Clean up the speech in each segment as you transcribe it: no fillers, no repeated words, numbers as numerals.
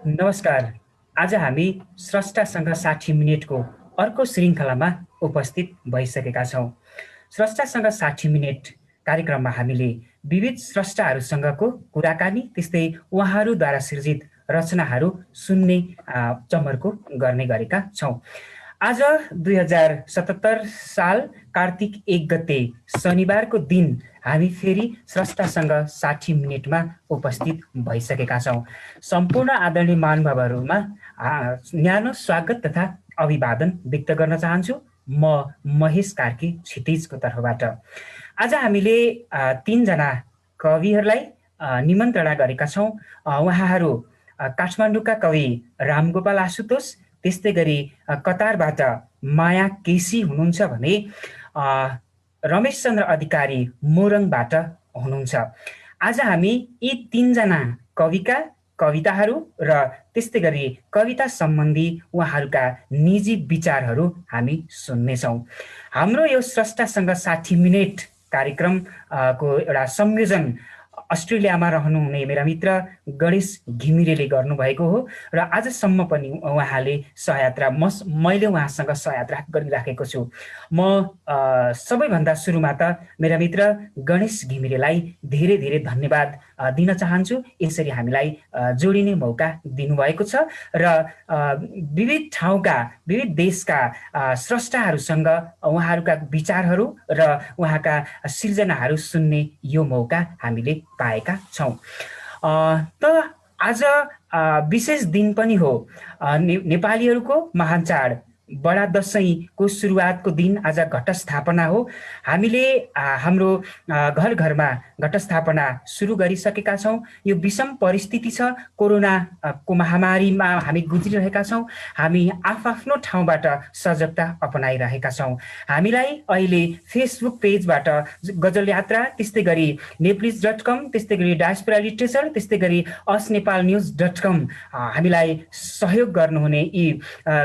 नमस्कार। आज हामी स्रष्टासँग 60 मिनेटको अर्को श्रृङ्खलामा उपस्थित भइसकेका छौँ। स्रष्टासँग 60 मिनेट कार्यक्रममा हामीले विविध स्रष्टाहरूसँगको कुराकानी त्यस्तै उहाँहरूद्वारा सृजित रचनाहरू सुन्ने जमर्को गर्ने गरेका छौँ। आज 2077 साल कार्तिक 1 गते शनिबारको दिन हामी फेरि स्रष्टासँग 60 मिनेटमा उपस्थित भइसकेका छौँ। सम्पूर्ण आदरणीय महानुभावहरूमा न्यानो स्वागत तथा अभिवादन व्यक्त गर्न चाहन्छु। म महेश कार्की क्षितिजको तर्फबाट। आज हामीले 3 जना कविहरूलाई निमन्त्रणा गरेका छौँ। उहाँहरू काठमाडौँका कवि रामगोपाल आशुतोष, त्यस्तै गरी कतारबाट माया केसी हुनुहुन्छ भने रमेश चन्द्र अधिकारी मोरङबाट हुनुहुन्छ। आज हामी यी 3 जना कविका कविताहरू र त्यस्तै गरी कविता सम्बन्धी उहाँहरूका निजी विचारहरू हामी सुन्नेछौँ। हाम्रो यो स्रष्टासँग 60 मिनेट कार्यक्रमको एउटा संयोजन अस्ट्रेलियामा रहनुहुने मेरा मित्र गणेश घिमिरेले गर्नुभएको हो र आजसम्म पनि उहाँले सहयात्रा मैले उहाँसँग सहयात्रा गरिराखेको छु। म सबैभन्दा सुरुमा त मेरा मित्र गणेश घिमिरेलाई धेरै धेरै धन्यवाद दिन चाहन्छु। यसरी हामीलाई जोडिने मौका दिनुभएको छ र विविध ठाउँका विविध देशका स्रष्टाहरूसँग उहाँहरूका विचारहरू र उहाँका सिर्जनाहरू सुन्ने यो मौका हामीले पाएका छौँ। त आज विशेष दिन पनि हो। नेपालीहरूको महान चाड बडा दशैँको सुरुवातको दिन आज घटस्थापना हो। हामीले हाम्रो घर घरमा घटस्थापना सुरु गरिसकेका छौँ। यो विषम परिस्थिति छ, कोरोनाको महामारीमा हामी गुज्रिरहेका छौँ। हामी आफ्नो ठाउँबाट सजगता अपनाइरहेका छौँ। हामीलाई अहिले फेसबुक पेजबाट गजल यात्रा, त्यस्तै गरी नेप्लिज.com, त्यस्तै गरी डायस्पोरा लिटरेचर, त्यस्तै गरी asnepalnews.com हामीलाई सहयोग गर्नुहुने यी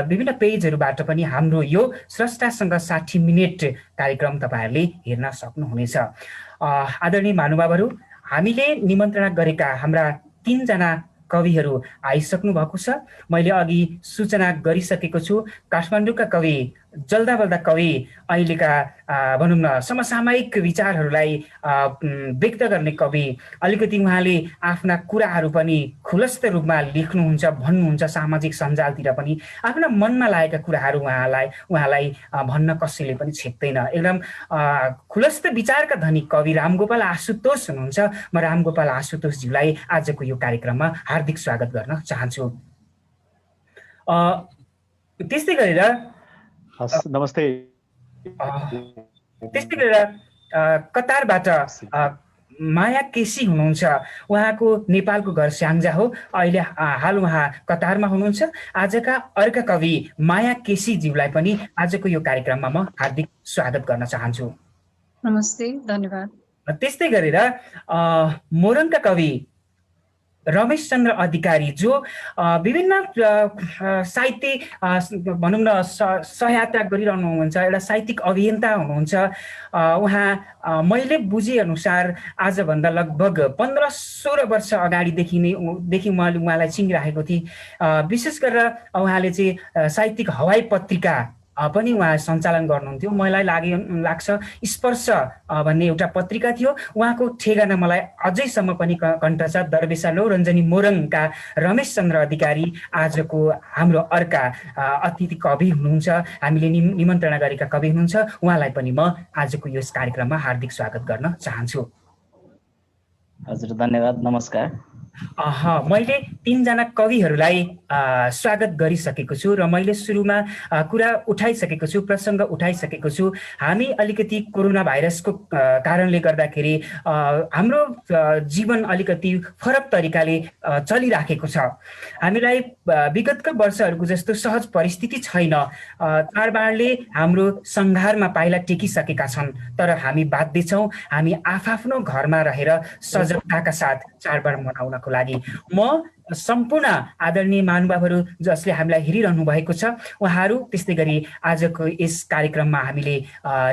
विभिन्न पेजहरूबाट पनि हाम्रो यो स्रष्टासँग 60 मिनेट कार्यक्रम तपाईहरूले हेर्न सक्नुहुनेछ। आदरणीय महानुभावहरू, हामीले निमन्त्रणा गरेका हाम्रा 3 जना कविहरू आइसक्नु भएको छ। मैले अघि सूचना गरिसकेको छु। काठमाडौँका कवि जल्दा बल्दा कवि, अहिलेका भनौँ न समसामयिक विचारहरूलाई व्यक्त गर्ने कवि, अलिकति उहाँले आफ्ना कुराहरू पनि खुलस्त रूपमा लेख्नुहुन्छ, भन्नुहुन्छ सामाजिक सञ्जालतिर पनि। आफ्ना मनमा लागेका कुराहरू उहाँलाई भन्न कसैले पनि छेक्दैन। एकदम खुलस्त विचारका धनी कवि रामगोपाल आशुतोष हुनुहुन्छ। म रामगोपाल आशुतोषज्यूलाई आजको यो कार्यक्रममा हार्दिक स्वागत गर्न चाहन्छु। त्यस्तै गरेर नमस्ते। त्यस्तै गरेर कतारबाट माया केसी हुनुहुन्छ। उहाँको नेपालको घर स्याङ्जा हो। अहिले हाल उहाँ कतारमा हुनुहुन्छ। आजका अर्का कवि माया केसीज्यूलाई पनि आजको यो कार्यक्रममा म हार्दिक स्वागत गर्न चाहन्छु। नमस्ते, धन्यवाद। त्यस्तै गरेर मोरङका कवि रमेश चन्द्र अधिकारी, जो विभिन्न साहित्य भनौँ न सहयात्रा गरिरहनुहुन्छ, एउटा साहित्यिक अभियन्ता हुनुहुन्छ। उहाँ मैले बुझेअनुसार आजभन्दा लगभग 15-16 वर्ष अगाडिदेखि मैले उहाँलाई चिनिराखेको थिएँ। विशेष गरेर उहाँले चाहिँ साहित्यिक हवाई पत्रिका पनि उहाँ सञ्चालन गर्नुहुन्थ्यो। मलाई लाग्छ स्पर्श भन्ने एउटा पत्रिका थियो। उहाँको ठेगाना मलाई अझैसम्म पनि कण्ठ छ। दरबेसा रञ्जनी मोरङका रमेश चन्द्र अधिकारी आजको हाम्रो अर्का अतिथि कवि हुनुहुन्छ। हामीले निमन्त्रणा गरेका कवि हुनुहुन्छ। उहाँलाई पनि म आजको यस कार्यक्रममा हार्दिक स्वागत गर्न चाहन्छु। हजुर, धन्यवाद, नमस्कार। मैले 3 जना कविहरूलाई स्वागत गरिसकेको छु र मैले सुरुमा कुरा उठाइसकेको छु, प्रसङ्ग उठाइसकेको छु। हामी अलिकति कोरोना भाइरसको कारणले गर्दाखेरि हाम्रो जीवन अलिकति फरक तरिकाले चलिराखेको छ। हामीलाई विगतका वर्षहरूको जस्तो सहज परिस्थिति छैन। चाडबाडले हाम्रो सङ्घारमा पाइला टेकिसकेका छन्, तर हामी बाध्य छौँ हामी आफ्नो घरमा रहेर सजगताका साथ चाडबाड मनाउनको लागि। म सम्पूर्ण आदरणीय महानुभावहरू जसले हामीलाई हेरिरहनु भएको छ, उहाँहरू, त्यस्तै गरी आजको यस कार्यक्रममा हामीले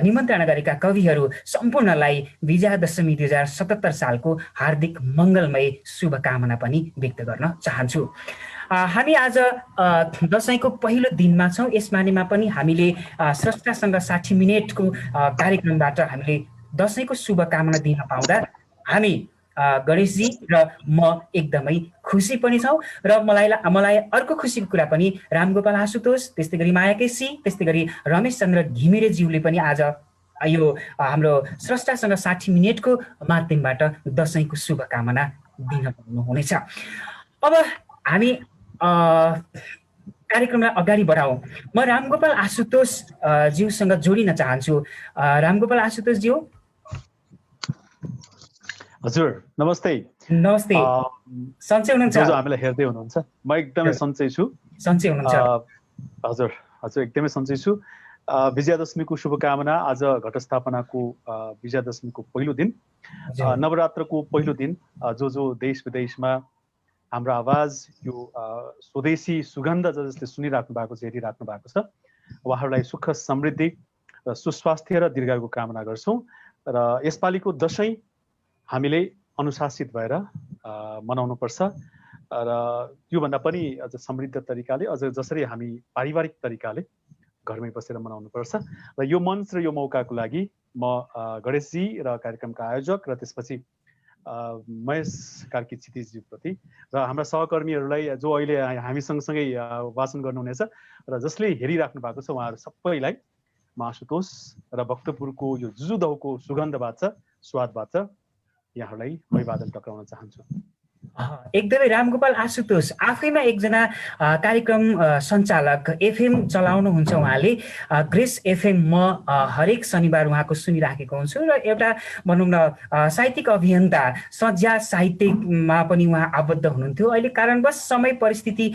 निमन्त्रणा गरेका कविहरू सम्पूर्णलाई विजयादशमी 2077 सालको हार्दिक मङ्गलमय शुभकामना पनि व्यक्त गर्न चाहन्छु। हामी आज दसैँको पहिलो दिनमा छौँ। यस मानेमा पनि हामीले स्रष्टासँग 60 मिनेटको कार्यक्रमबाट हामीले दसैँको शुभकामना दिन पाउँदा हामी गणेशजी र म एकदमै खुसी पनि छौँ। र मलाई अर्को खुसीको कुरा पनि रामगोपाल आशुतोष, त्यस्तै गरी माया केसी, त्यस्तै गरी रमेश चन्द्र घिमिरेज्यूले पनि आज यो हाम्रो स्रष्टासँग 60 मिनेटको माध्यमबाट दसैँको शुभकामना दिन पाउनुहुनेछ। अब हामी कार्यक्रमलाई अगाडि बढाउँ। म रामगोपाल आशुतोष ज्यूसँग जोडिन चाहन्छु। रामगोपाल आशुतोष ज्यू, हजुर नमस्ते। नमस्ते। सन्चै हुनुहुन्छ? जो हामीलाई हेर्दै हुनुहुन्छ, म एकदमै सन्चै छु। सन्चै हुनुहुन्छ? हजुर एकदमै सन्चै छु। विजयादशमीको शुभकामना। आज घटस्थापनाको विजयादशमीको पहिलो दिन, नवरात्रको पहिलो दिन। जो देश विदेशमा हाम्रो आवाज यो स्वदेशी सुगन्ध जसले सुनिराख्नु भएको छ, हेरिराख्नु भएको छ, उहाँहरूलाई सुख समृद्धि र सुस्वास्थ्य र दीर्घायुको कामना गर्छौँ। र यसपालिको दसैँ हामीले अनुशासित भएर मनाउनुपर्छ र त्योभन्दा पनि अझ समृद्ध तरिकाले, अझ जसरी हामी पारिवारिक तरिकाले घरमै बसेर मनाउनुपर्छ। र यो मञ्च र यो मौकाको लागि म गणेशजी र कार्यक्रमका आयोजक र त्यसपछि महेश कार्की क्षितिजप्रति र हाम्रा सहकर्मीहरूलाई जो अहिले हामी सँगसँगै वाचन गर्नुहुनेछ र जसले हेरिराख्नु भएको छ, उहाँहरू सबैलाई म आशुतोष र भक्तपुरको यो जुजुदौको सुगन्धबाट स्वादबाट यहाँहरूलाई अभिवादन टक्राउन चाहन्छु। एकदमै रामगोपाल आशुतोष आफैमा एकजना कार्यक्रम सञ्चालक, एफएम चलाउनुहुन्छ उहाँले, ग्रेस एफएम। म हरेक शनिबार उहाँको सुनिराखेको हुन्छु र एउटा भनौँ न साहित्यिक अभियन्ता, सज्जा साहित्यमा पनि उहाँ आबद्ध हुनुहुन्थ्यो। अहिले कारणवश समय परिस्थिति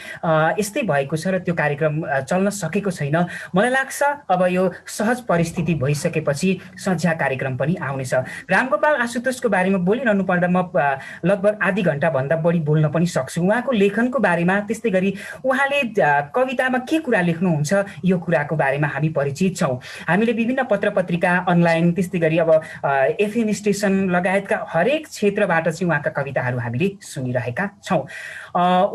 यस्तै भएको छ र त्यो कार्यक्रम चल्न सकेको छैन। मलाई लाग्छ अब यो सहज परिस्थिति भइसकेपछि सज्जा कार्यक्रम पनि आउनेछ। रामगोपाल आशुतोषको बारेमा बोलिरहनु पर्दा म लगभग आधी घन्टा भन्दा बढी बोल्न पनि सक्छु उहाँको लेखनको बारेमा। त्यस्तै गरी उहाँले कवितामा के कुरा लेख्नुहुन्छ यो कुराको बारेमा हामी परिचित छौँ। हामीले विभिन्न पत्र पत्रिका, अनलाइन, त्यस्तै गरी अब एफएम स्टेसन लगायतका हरेक क्षेत्रबाट चाहिँ उहाँका कविताहरू हामीले सुनिरहेका छौँ।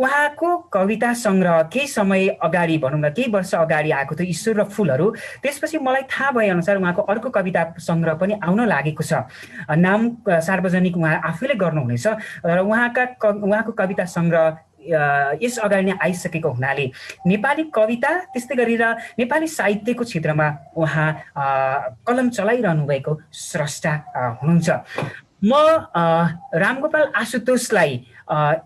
उहाँको कविता सङ्ग्रह केही समय अगाडि, भनौँ न केही वर्ष अगाडि आएको थियो, ईश्वर र फुलहरू। त्यसपछि मलाई थाहा भएअनुसार उहाँको अर्को कविता सङ्ग्रह पनि आउन लागेको छ। नाम सार्वजनिक उहाँ आफैले गर्नुहुनेछ र उहाँको कविता सङ्ग्रह यस अगाडि नै आइसकेको हुनाले नेपाली कविता त्यस्तै गरेर नेपाली साहित्यको क्षेत्रमा उहाँ कलम चलाइरहनु भएको स्रष्टा हुनुहुन्छ। म रामगोपाल आशुतोषलाई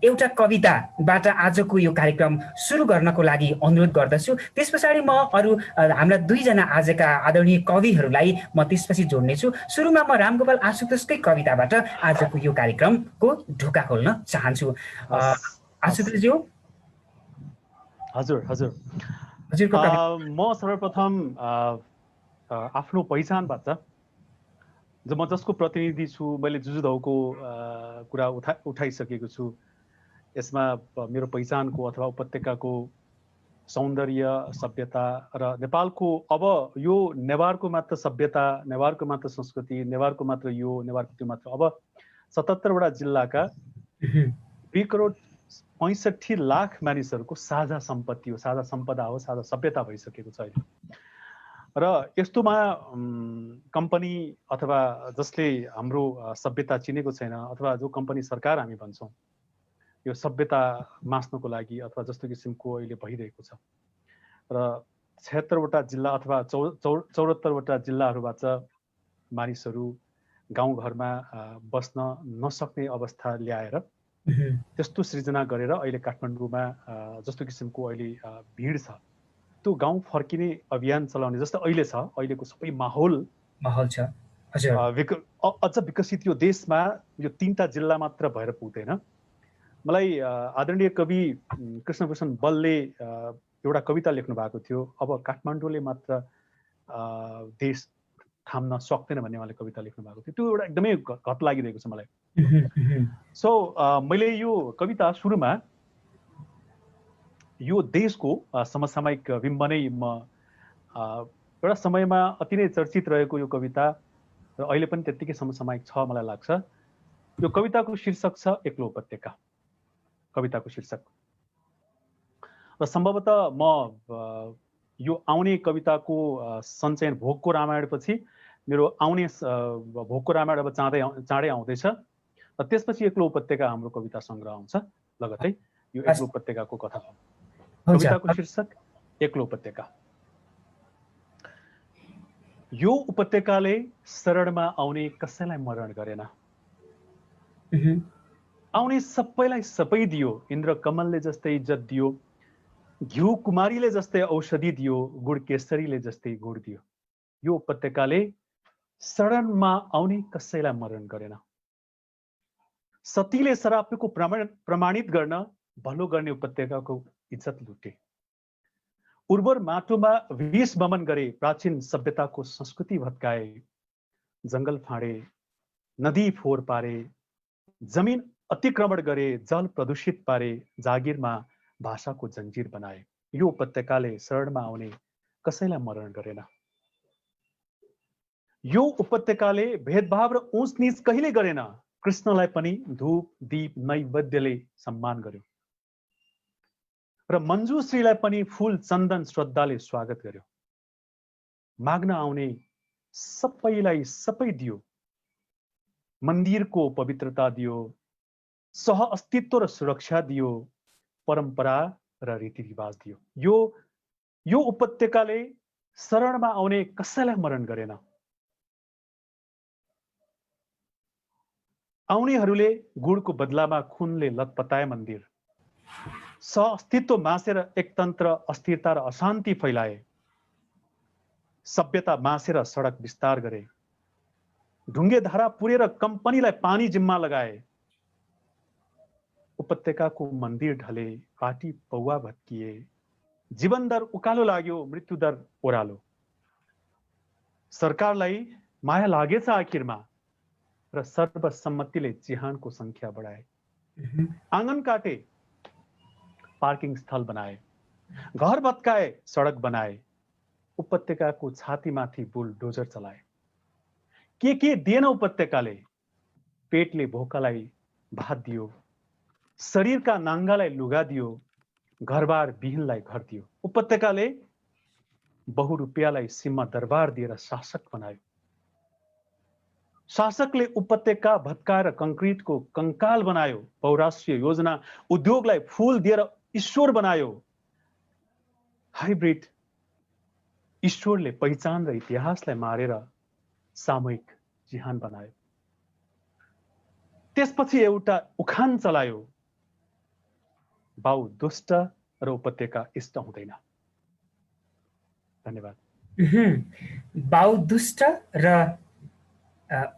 एउटा कविताबाट आजको यो कार्यक्रम सुरु गर्नको लागि अनुरोध गर्दछु। त्यस पछाडि म अरू हाम्रा दुईजना आजका आदरणीय कविहरूलाई म त्यसपछि जोड्नेछु। सुरुमा म रामगोपाल आशुतोषकै कविताबाट आजको यो कार्यक्रमको ढोका खोल्न चाहन्छु। आशुतोषज्यू। हजुर हजुरको कविता। म सर्वप्रथम आफ्नो पहिचानबाट, जो म जसको प्रतिनिधि छु, मैले जुजुदौको कुरा उठाइसकेको छु। यसमा मेरो पहिचानको अथवा उपत्यकाको सौन्दर्य, सभ्यता र नेपालको अब यो नेवारको मात्र सभ्यता, नेवारको मात्र संस्कृति, नेवारको मात्र यो, नेवारको त्यो मात्र, अब 77 वटा जिल्लाका 2 करोड 65 लाख मानिसहरूको साझा सम्पत्ति हो, साझा सम्पदा हो, साझा सभ्यता भइसकेको छ अहिले। र यस्तोमा कम्पनी अथवा जसले हाम्रो सभ्यता चिनेको छैन, अथवा जो कम्पनी सरकार हामी भन्छौँ, यो सभ्यता मास्नको लागि अथवा जस्तो किसिमको अहिले भइरहेको छ। र 76 वटा जिल्ला अथवा 74 वटा जिल्लाहरूबाट मानिसहरू गाउँघरमा बस्न नसक्ने अवस्था ल्याएर त्यस्तो सृजना गरेर अहिले काठमाडौँमा जस्तो किसिमको अहिले भिड छ, त्यो गाउँ फर्किने अभियान चलाउने जस्तो अहिले छ। अहिलेको सबै माहौल छ। हजुर। अझ विकसित यो देशमा यो 3टा जिल्ला मात्र भएर पुग्दैन। मलाई आदरणीय कवि कृष्णभूषण बलले एउटा कविता लेख्नु भएको थियो, अब काठमाडौँले मात्र देश थाम्न सक्दैन भन्ने उहाँले कविता लेख्नु भएको थियो। त्यो एउटा एकदमै घट लागिरहेको छ मलाई। सो मैले यो कविता सुरुमा यो देशको समसामयिक बिम्ब नै म एउटा समयमा अति नै चर्चित रहेको यो कविता र अहिले पनि त्यत्तिकै समसामयिक छ मलाई लाग्छ। यो कविताको शीर्षक छ एक्लो उपत्यका। कविताको शीर्षक र सम्भवतः म यो आउने कविताको सञ्चयन भोकको रामायणपछि मेरो आउने भोकको रामायण अब चाँडै आउँदैछ र त्यसपछि एक्लो उपत्यका हाम्रो कविता सङ्ग्रह आउँछ लगतै। यो एक्लो उपत्यकाको कथा हो। कविताको शीर्षक एक्लो उपत्यका। यो उपत्यकाले शरणमा आउने कसैलाई मरण गरेन, आउने सबैलाई सबै दियो। इन्द्र कमलले जस्तै इज्जत दियो, घिउ कुमारीले जस्तै औषधि दियो, गुड केसरीले जस्तै गुड दियो। यो उपत्यकाले शरणमा आउने कसैलाई मरण गरेन। सतीले श्रापको प्रमाणित गर्न भलो गर्ने उपत्यकाको इज्जत लुटे। उर्वर माटोमा विष बमन गरे, प्राचीन सभ्यताको संस्कृति भत्काए। जंगल फाँडे, नदी फोहोर पारे, जमिन अतिक्रमण गरे, जल प्रदूषित पारे, जागिरमा भाषाको जंजीर बनाए। यो उपत्यकाले शरणमा आउने कसैलाई मरण गरेन। यो उपत्यकाले भेदभाव र ऊंच नीच कहिले गरेन। कृष्णलाई पनि धूप दीप नैवेद्यले सम्मान गर्यो र मञ्जुश्रीलाई पनि फूल चन्दन श्रद्धाले स्वागत गर्यो। माग्न आउने सबैलाई सबै दियो, मन्दिरको पवित्रता दियो, सह अस्तित्व र सुरक्षा दियो, परम्परा र रीतिरिवाज दियो। यो उपत्यकाले शरणमा आउने कसैलाई मरण गरेन। आउनेहरूले गुडको बदलामा खुनले लतपताए मन्दिर, सह अस्तित्व मासेर एकतन्त्र अस्थिरता र अशान्ति फैलाए। सभ्यता मासेर सडक विस्तार गरे, ढुङ्गे धारा पुरेर कम्पनीलाई पानी जिम्मा लगाए। उपत्यकाको मन्दिर ढले, पाटी पौवा भत्किए, जीवन दर उकालो लाग्यो, मृत्यु दर ओह्रालो। सरकारलाई माया लागेछ आखिरमा र सर्वसम्मतिले चिहानको संख्या बढाए। आँगन काटे, पार्किङ स्थल बनाए, घर भत्काए, सडक बनाए। उपत्यकाको छातीमाथि बुलडोजर चलाए। के दिएन उपत्यकाले। पेटले भोकालाई भात दियो, शरीरका नाङ्गालाई लुगा दियो, घरबार विहीनलाई घर दियो। उपत्यकाले बहुरूपियाँलाई सिंह दरबार दिएर शासक बनायो। शासकले उपत्यका भत्काएर कंक्रिटको कंकाल बनायो। बहुराष्ट्रिय योजना उद्योगलाई फूल दिएर ईश्वर बनायो। हाइब्रिड ईश्वरले पहिचान र इतिहासलाई मारेर सामूहिक जिहान बनायो। त्यसपछि एउटा उखान चलायो, बाउ दुष्ट र उपत्यका इष्ट हुँदैन। धन्यवाद। बाउ दुष्ट र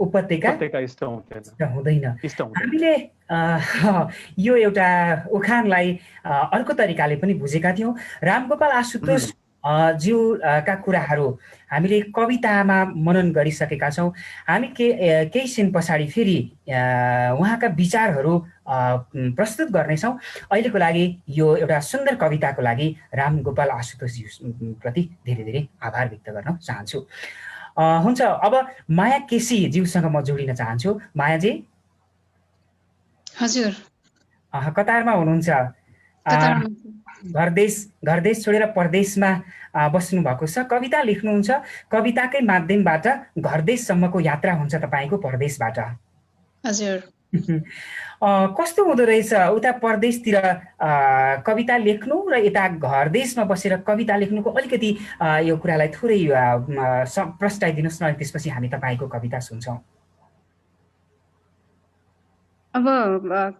उपत्यका इष्ट हुँदैन। हामीले यो एउटा उखानलाई अर्को तरिकाले पनि बुझेका थियौँ। रामगोपाल आशुतोष ज्यूका कुराहरू हामीले कवितामा मनन गरिसकेका छौँ। हामी केही क्षण पछाडि फेरि उहाँका विचारहरू प्रस्तुत गर्नेछौँ। अहिलेको लागि यो एउटा सुन्दर कविताको लागि रामगोपाल आशुतोष ज्यूप्रति धेरै धेरै आभार व्यक्त गर्न चाहन्छु। हुन्छ, अब माया केसी ज्यूसँग म जोडिन चाहन्छु। मायाजी। हजुर। कतारमा हुनुहुन्छ? घर देश छोडेर परदेशमा बस्नु भएको छ, कविता लेख्नुहुन्छ। कविताकै माध्यमबाट घर देशसम्मको यात्रा हुन्छ तपाईँको परदेशबाट। हजुर। कस्तो हुँदो रहेछ उता परदेशतिर कविता लेख्नु र यता घर देशमा बसेर कविता लेख्नुको? अलिकति यो कुरालाई थोरै प्रस्ताइदिनुहोस् न, त्यसपछि हामी तपाईँको कविता सुन्छौँ। अब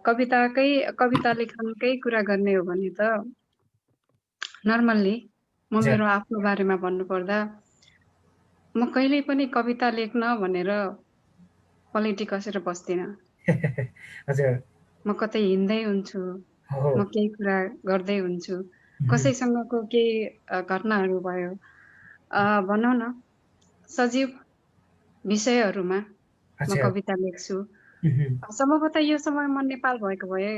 कविता लेखनकै कुरा गर्ने हो भने त नर्मल्ली म मेरो आफ्नो बारेमा भन्नुपर्दा म कहिल्यै पनि कविता लेख्न भनेर पलेटी कसेर बस्दिनँ। हजुर। म कतै हिँड्दै हुन्छु, म केही कुरा गर्दै हुन्छु, कसैसँगको केही घटनाहरू भयो, भनौँ न सजीव विषयहरूमा म कविता लेख्छु। सम्भवतः यो समय म नेपाल भएको भए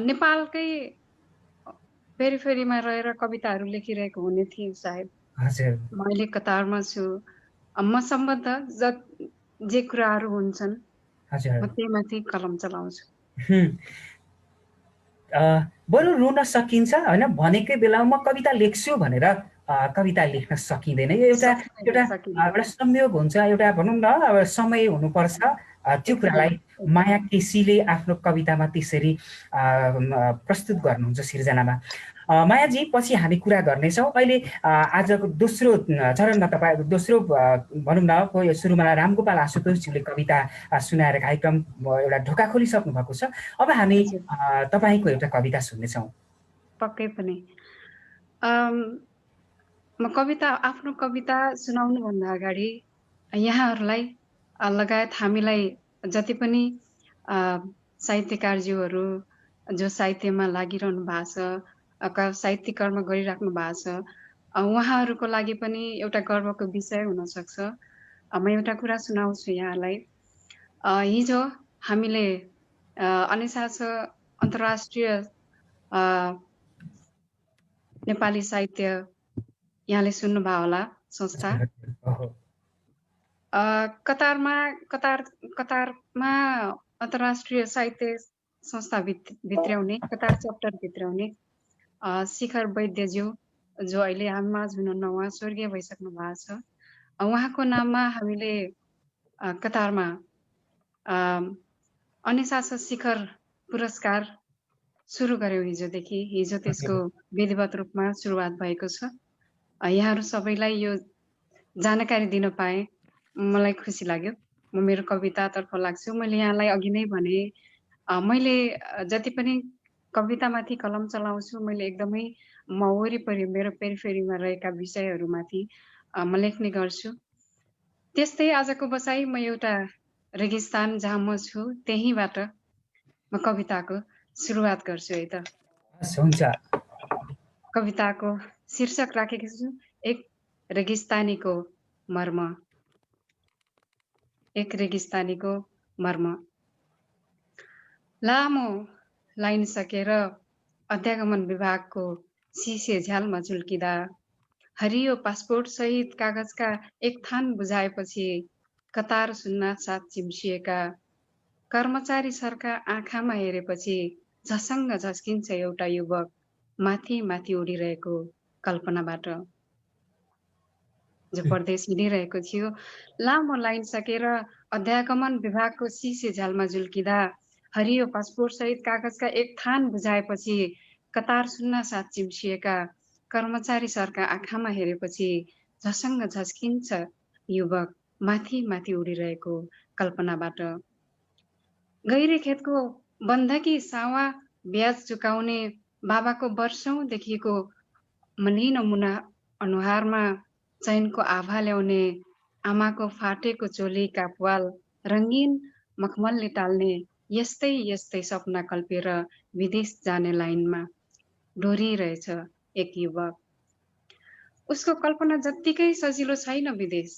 नेपालकै फेरिमा रहेर कविताहरू लेखिरहेको हुने थिएँ सायद। म अहिले कतारमा छु। म सम्बन्ध जे कुराहरू हुन्छन् म त्यही माथि कलम चलाउँछु। बरु रुन सकिन्छ होइन, भनेकै बेलामा म कविता लेख्छु भनेर कविता लेख्न सकिँदैन। यो एउटा एउटा एउटा संयोग हुन्छ, एउटा भनौँ न अब समय हुनुपर्छ। त्यो कुरालाई माया केसीले आफ्नो कवितामा त्यसरी प्रस्तुत गर्नुहुन्छ सिर्जनामा। मायाजी, पछि हामी कुरा गर्नेछौँ। अहिले आजको दोस्रो चरणमा तपाईँ दोस्रो भनौँ न सुरुमा रामगोपाल आशुतोषज्यूले कविता सुनाएर कार्यक्रम एउटा ढोका खोलिसक्नु भएको छ। अब हामी तपाईँको एउटा कविता सुन्नेछौँ। पक्कै पनि म आफ्नो कविता सुनाउनुभन्दा अगाडि यहाँहरूलाई लगायत हामीलाई जति पनि साहित्यकारज्यूहरू जो साहित्यमा लागिरहनु भएको छ, साहित्य कर्म गरिराख्नु भएको छ, उहाँहरूको लागि पनि एउटा गर्वको विषय हुनसक्छ। म एउटा कुरा सुनाउँछु यहाँलाई। हिजो हामीले अनिसास अन्तर्राष्ट्रिय नेपाली साहित्य यहाँले सुन्नुभयो होला संस्था कतारमा अन्तर्राष्ट्रिय साहित्य संस्था भित्र्याउने, कतार च्याप्टर भित्र्याउने शिखर वैद्यज्यू, जो अहिले हामीमाझ हुनुहुन्न, उहाँ स्वर्गीय भइसक्नु भएको छ। उहाँको नाममा हामीले कतारमा अनिसास शिखर पुरस्कार सुरु गर्यौं हिजोदेखि। हिजो त्यसको विधिवत रूपमा सुरुवात भएको छ। यहाँहरू सबैलाई यो जानकारी दिन पाए मलाई खुसी लाग्यो। म मेरो कवितातर्फ लाग्छु। मैले यहाँलाई अघि नै भने, मैले जति पनि कवितामाथि कलम चलाउँछु, मैले एकदमै म वरिपरि मेरो पेरिफेरीमा रहेका विषयहरूमाथि म लेख्ने गर्छु। त्यस्तै आजको बसाइ म एउटा रेगिस्तान जहाँ म छु त्यहीँबाट म कविताको सुरुवात गर्छु है त। हुन्छ। कविताको शीर्षक राखेको छु, एक रेगिस्तानीको मर्म। एक रेगिस्तानीको मर्म। लामो लाइन सकेर अध्यागमन विभागको सिसे झ्यालमा झुल्किँदा हरियो पासपोर्ट सहित कागजका एक थान बुझाएपछि कतार सुन्न साथ चिम्सिएका कर्मचारी सरका आँखामा हेरेपछि झसङ्ग झस्किन्छ एउटा युवक माथि माथि उडिरहेको कल्पनाबाट, जो परदेश हिँडिरहेको थियो। लामो लाइन सकेर अध्यागमन विभागको सिसे झ्यालमा झुल्किँदा हरियो पासपोर्ट सहित कागजका एक थान बुझाएपछि कतार सुन्न साथ चिम्सिएका कर्मचारी सरका आँखामा हेरेपछि झसङ्ग झस्किन्छ युवक माथि माथि उडिरहेको कल्पनाबाट। गैरे खेतको बन्धकी सावा ब्याज चुकाउने बाबाको वर्षौंदेखिको मलिनो मुना अनुहारमा चैनको आभा ल्याउने आमाको फाटेको चोलीका प्वाल रङ्गीन मखमलले टाल्ने यस्तै यस्तै सपना कल्पेर विदेश जाने लाइनमा डोरिरहेछ एक युवक। उसको कल्पना जत्तिकै सजिलो छैन विदेश।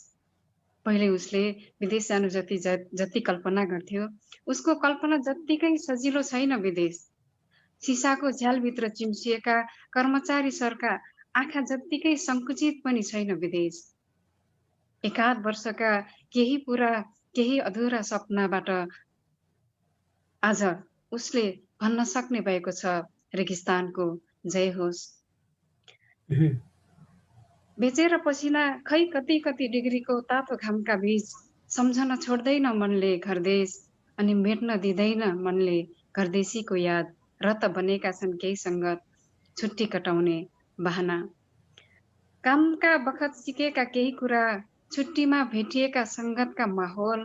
पहिले उसले विदेश जानु जति कल्पना गर्थ्यो, उसको कल्पना जत्तिकै सजिलो छैन विदेश। सिसाको झ्यालभित्र चिम्सिएका कर्मचारी सरका आँखा जत्तिकै संकुचित पनि छैन विदेश। एकाध वर्षका केही पूरा केही अधुरा सपनाबाट आज उसले भन्न सक्ने भएको छ रेगिस्तानको जय होस्। बेचेर पसिना खै कति कति डिग्रीको तातो घामका बीच सम्झन छोड्दैन मनले घरदेश, अनि मेट्न दिँदैन मनले घरदेशीको याद। रत बनेका छन् केही संगत छुट्टी कटाउने बहाना। कामका बखत सिकेका केही कुरा छुट्टीमा भेटिएका संगतका माहौल,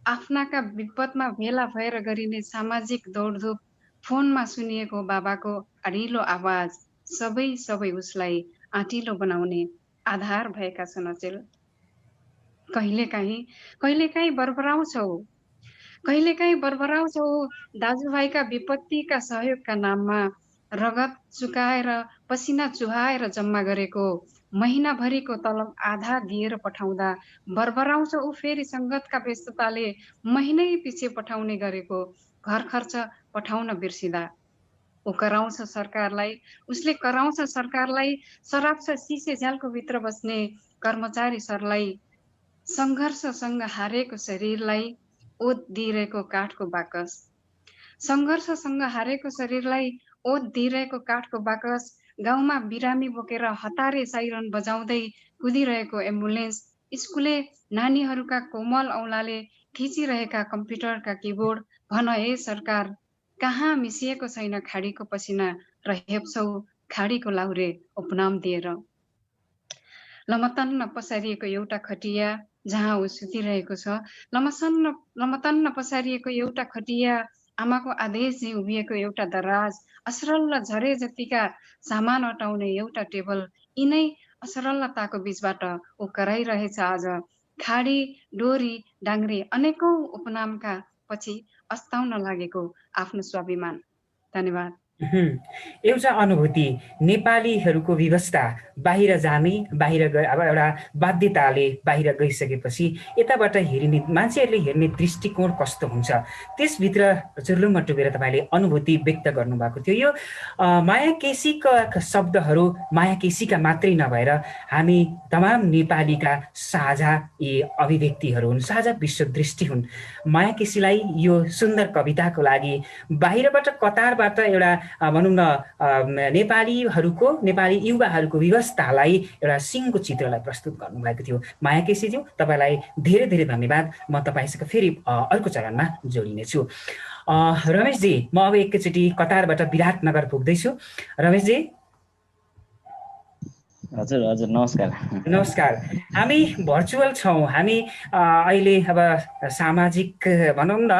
आफ्नाका विपदमा भेला भएर गरिने सामाजिक दौडधुप, फोनमा सुनिएको बाबाको अडिलो आवाज, सबै सबै उसलाई आँटिलो बनाउने आधार भएका छन् अचेल। कहिलेकाहीँ बरबराउँछौ दाजुभाइका विपत्तिका सहयोगका नाममा, रगत चुकाएर पसिना चुहाएर जम्मा गरेको महिनाभरिको तलब आधा दिएर पठाउँदा बरबराउँछ ऊ फेरि संगतका व्यस्तताले महिनै पछि पठाउने गरेको घर खर्च पठाउन बिर्सिँदा। उसले कराउँछ सरकारलाई, सराप्छ सिसे झ्यालको भित्र बस्ने कर्मचारी सरलाई, संघर्षसँग हारेको शरीरलाई ओत दिइरहेको काठको बाकस। संघर्षसँग हारेको शरीरलाई ओत दिइरहेको काठको बाकस, गाउँमा बिरामी बोकेर हतारे साइरन बजाउँदै कुदिरहेको एम्बुलेन्स, स्कुले नानीहरूका कोमल औँलाले थिचिरहेका कम्प्युटरका किबोर्ड, भन हे सरकार, कहाँ मिसिएको छैन खाडीको पसिना र हेप्छौ खाडीको लाहुरे उपनाम दिएर। लमतन्न पसारिएको एउटा खटिया जहाँ ऊ सुतिरहेको छ, लमतन्न पसारिएको एउटा खटिया, आमाको आदेश झैँ उभिएको एउटा दराज, असरल्ल झरे जतिका सामान अटाउने एउटा टेबल, यिनै असरल्लताको बीचबाट ऊ कराइरहेछ आज खाडी, डोरी, डाङ्ग्रे अनेकौं उपनामका पछि अस्ताउन लागेको आफ्नो स्वाभिमान। धन्यवाद। एउटा अनुभूति, नेपालीहरूको व्यवस्था बाहिर जाने, अब एउटा बाध्यताले बाहिर गइसकेपछि यताबाट हेरिने मान्छेहरूले हेर्ने दृष्टिकोण कस्तो हुन्छ, त्यसभित्र चुर्लुम्म टुकेर तपाईँले अनुभूति व्यक्त गर्नुभएको थियो। यो माया केसीका शब्दहरू माया केसीका मात्रै नभएर हामी तमाम नेपालीका साझा यी अभिव्यक्तिहरू हुन्, साझा विश्वदृष्टि हुन्। माया केसीलाई यो सुन्दर कविताको लागि बाहिरबाट कतारबाट एउटा भनौँ न नेपाली युवाहरूको व्यवस्थालाई एउटा सिङ्गो चित्रलाई प्रस्तुत गर्नुभएको थियो। माया केसीज्यू, तपाईँलाई धेरै धेरै धन्यवाद। म तपाईँसँग फेरि अर्को चरणमा जोडिनेछु। रमेशजी, म अब एकैचोटि कतारबाट विराटनगर पुग्दैछु। रमेशजी। हजुर हजुर, नमस्कार। नमस्कार। हामी भर्चुअल छौँ। हामी अहिले अब सामाजिक भनौँ न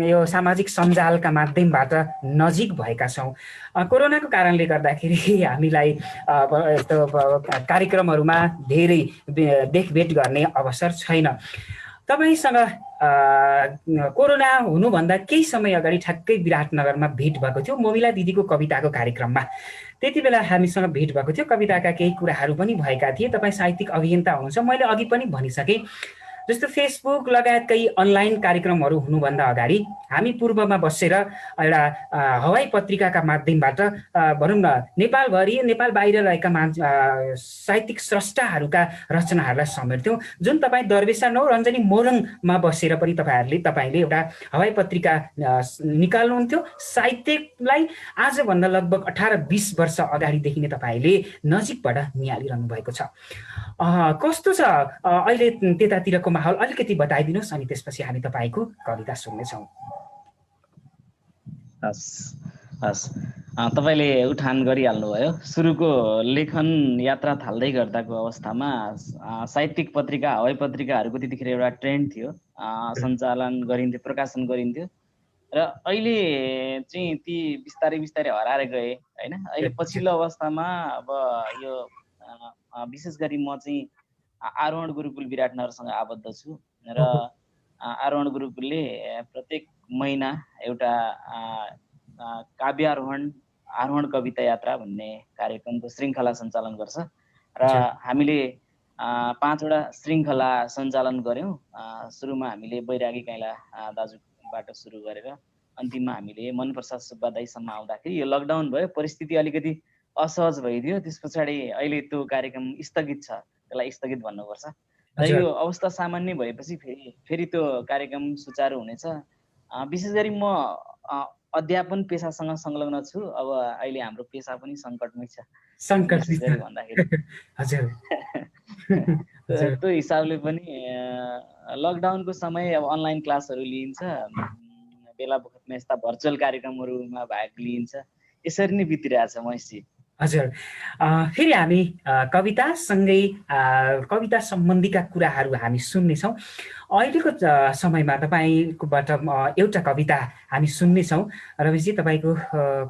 यो सामाजिक सञ्जालका माध्यमबाट नजिक भएका छौँ। कोरोनाको कारणले गर्दाखेरि हामीलाई यस्तो कार्यक्रमहरूमा धेरै देखभेट गर्ने अवसर छैन। तपाईँसँग कोरोना हुनुभन्दा केही समय अगाडि ठ्याक्कै विराटनगरमा भेट भएको थियो मोमिला दिदीको कविताको कार्यक्रममा। त्यति बेला हामीसँग भेट भएको थियो, कविताका केही कुराहरू पनि भएका थिए। तपाईँ साहित्यिक अभियन्ता हुनुहुन्छ, मैले अघि पनि भनिसकेँ। जस्तो फेसबुक लगायतकै अनलाइन कार्यक्रमहरू हुनुभन्दा अगाडि हामी पूर्वमा बसेर एउटा हवाई पत्रिकाका माध्यमबाट भनौँ न नेपालभरि नेपाल बाहिर रहेका साहित्यिक स्रष्टाहरूका रचनाहरूलाई समेट्थ्यौँ, जुन तपाईँ दरवेशा नौ रञ्जनी मोरङमा बसेर पनि तपाईँले एउटा हवाई पत्रिका निकाल्नुहुन्थ्यो। साहित्यलाई आजभन्दा लगभग 18-20 वर्ष अगाडिदेखि नै तपाईँले नजिकबाट निहालिरहनु भएको छ। कस्तो छ अहिले त्यतातिरको माहौल, अलिकति बताइदिनुहोस्, अनि त्यसपछि हामी तपाईँको कविता सुन्नेछौँ। हस् हस्, तपाईँले उठान गरिहाल्नुभयो। सुरुको लेखन यात्रा थाल्दै गर्दाको अवस्थामा साहित्यिक पत्रिका, हवाई पत्रिकाहरूको त्यतिखेर एउटा ट्रेन्ड थियो, सञ्चालन गरिन्थ्यो, प्रकाशन गरिन्थ्यो, र अहिले चाहिँ ती बिस्तारै बिस्तारै हराएर गए होइन। अहिले पछिल्लो अवस्थामा अब यो विशेष गरी म चाहिँ आरोहण गुरुकुल विराटनगरसँग आबद्ध छु, र आरोहण गुरुकुलले प्रत्येक महिना एउटा आरोहण कविता यात्रा भन्ने कार्यक्रमको श्रृङ्खला सञ्चालन गर्छ, र हामीले 5 वटा श्रृङ्खला सञ्चालन गऱ्यौँ। सुरुमा हामीले बैरागी काइला दाजुबाट सुरु गरेर अन्तिममा हामीले मनप्रसाद सुब्बा दाइसम्म आउँदाखेरि यो लकडाउन भयो, परिस्थिति अलिकति असहज भइदियो। त्यस पछाडि अहिले त्यो कार्यक्रम स्थगित छ, त्यसलाई स्थगित भन्नुपर्छ। र यो अवस्था सामान्य भएपछि फेरि त्यो कार्यक्रम सुचारू हुनेछ। विशेष गरी म अध्यापन पेसासँग संलग्न छु। अब अहिले हाम्रो पेसा पनि सङ्कटमै छ, विशेष गरी भन्दाखेरि। त्यो हिसाबले पनि लकडाउनको समय अब अनलाइन क्लासहरू लिइन्छ, बेला बखतमा यस्ता भर्चुअल कार्यक्रमहरूमा भाग लिइन्छ, यसरी नै बितिरहेछ महेशजी। हजुर, फेरि हामी कवितासँगै कविता सम्बन्धीका कुराहरू हामी सुन्नेछौँ। अहिलेको समयमा तपाईँकोबाट एउटा कविता हामी सुन्नेछौँ। रमेशजी, तपाईँको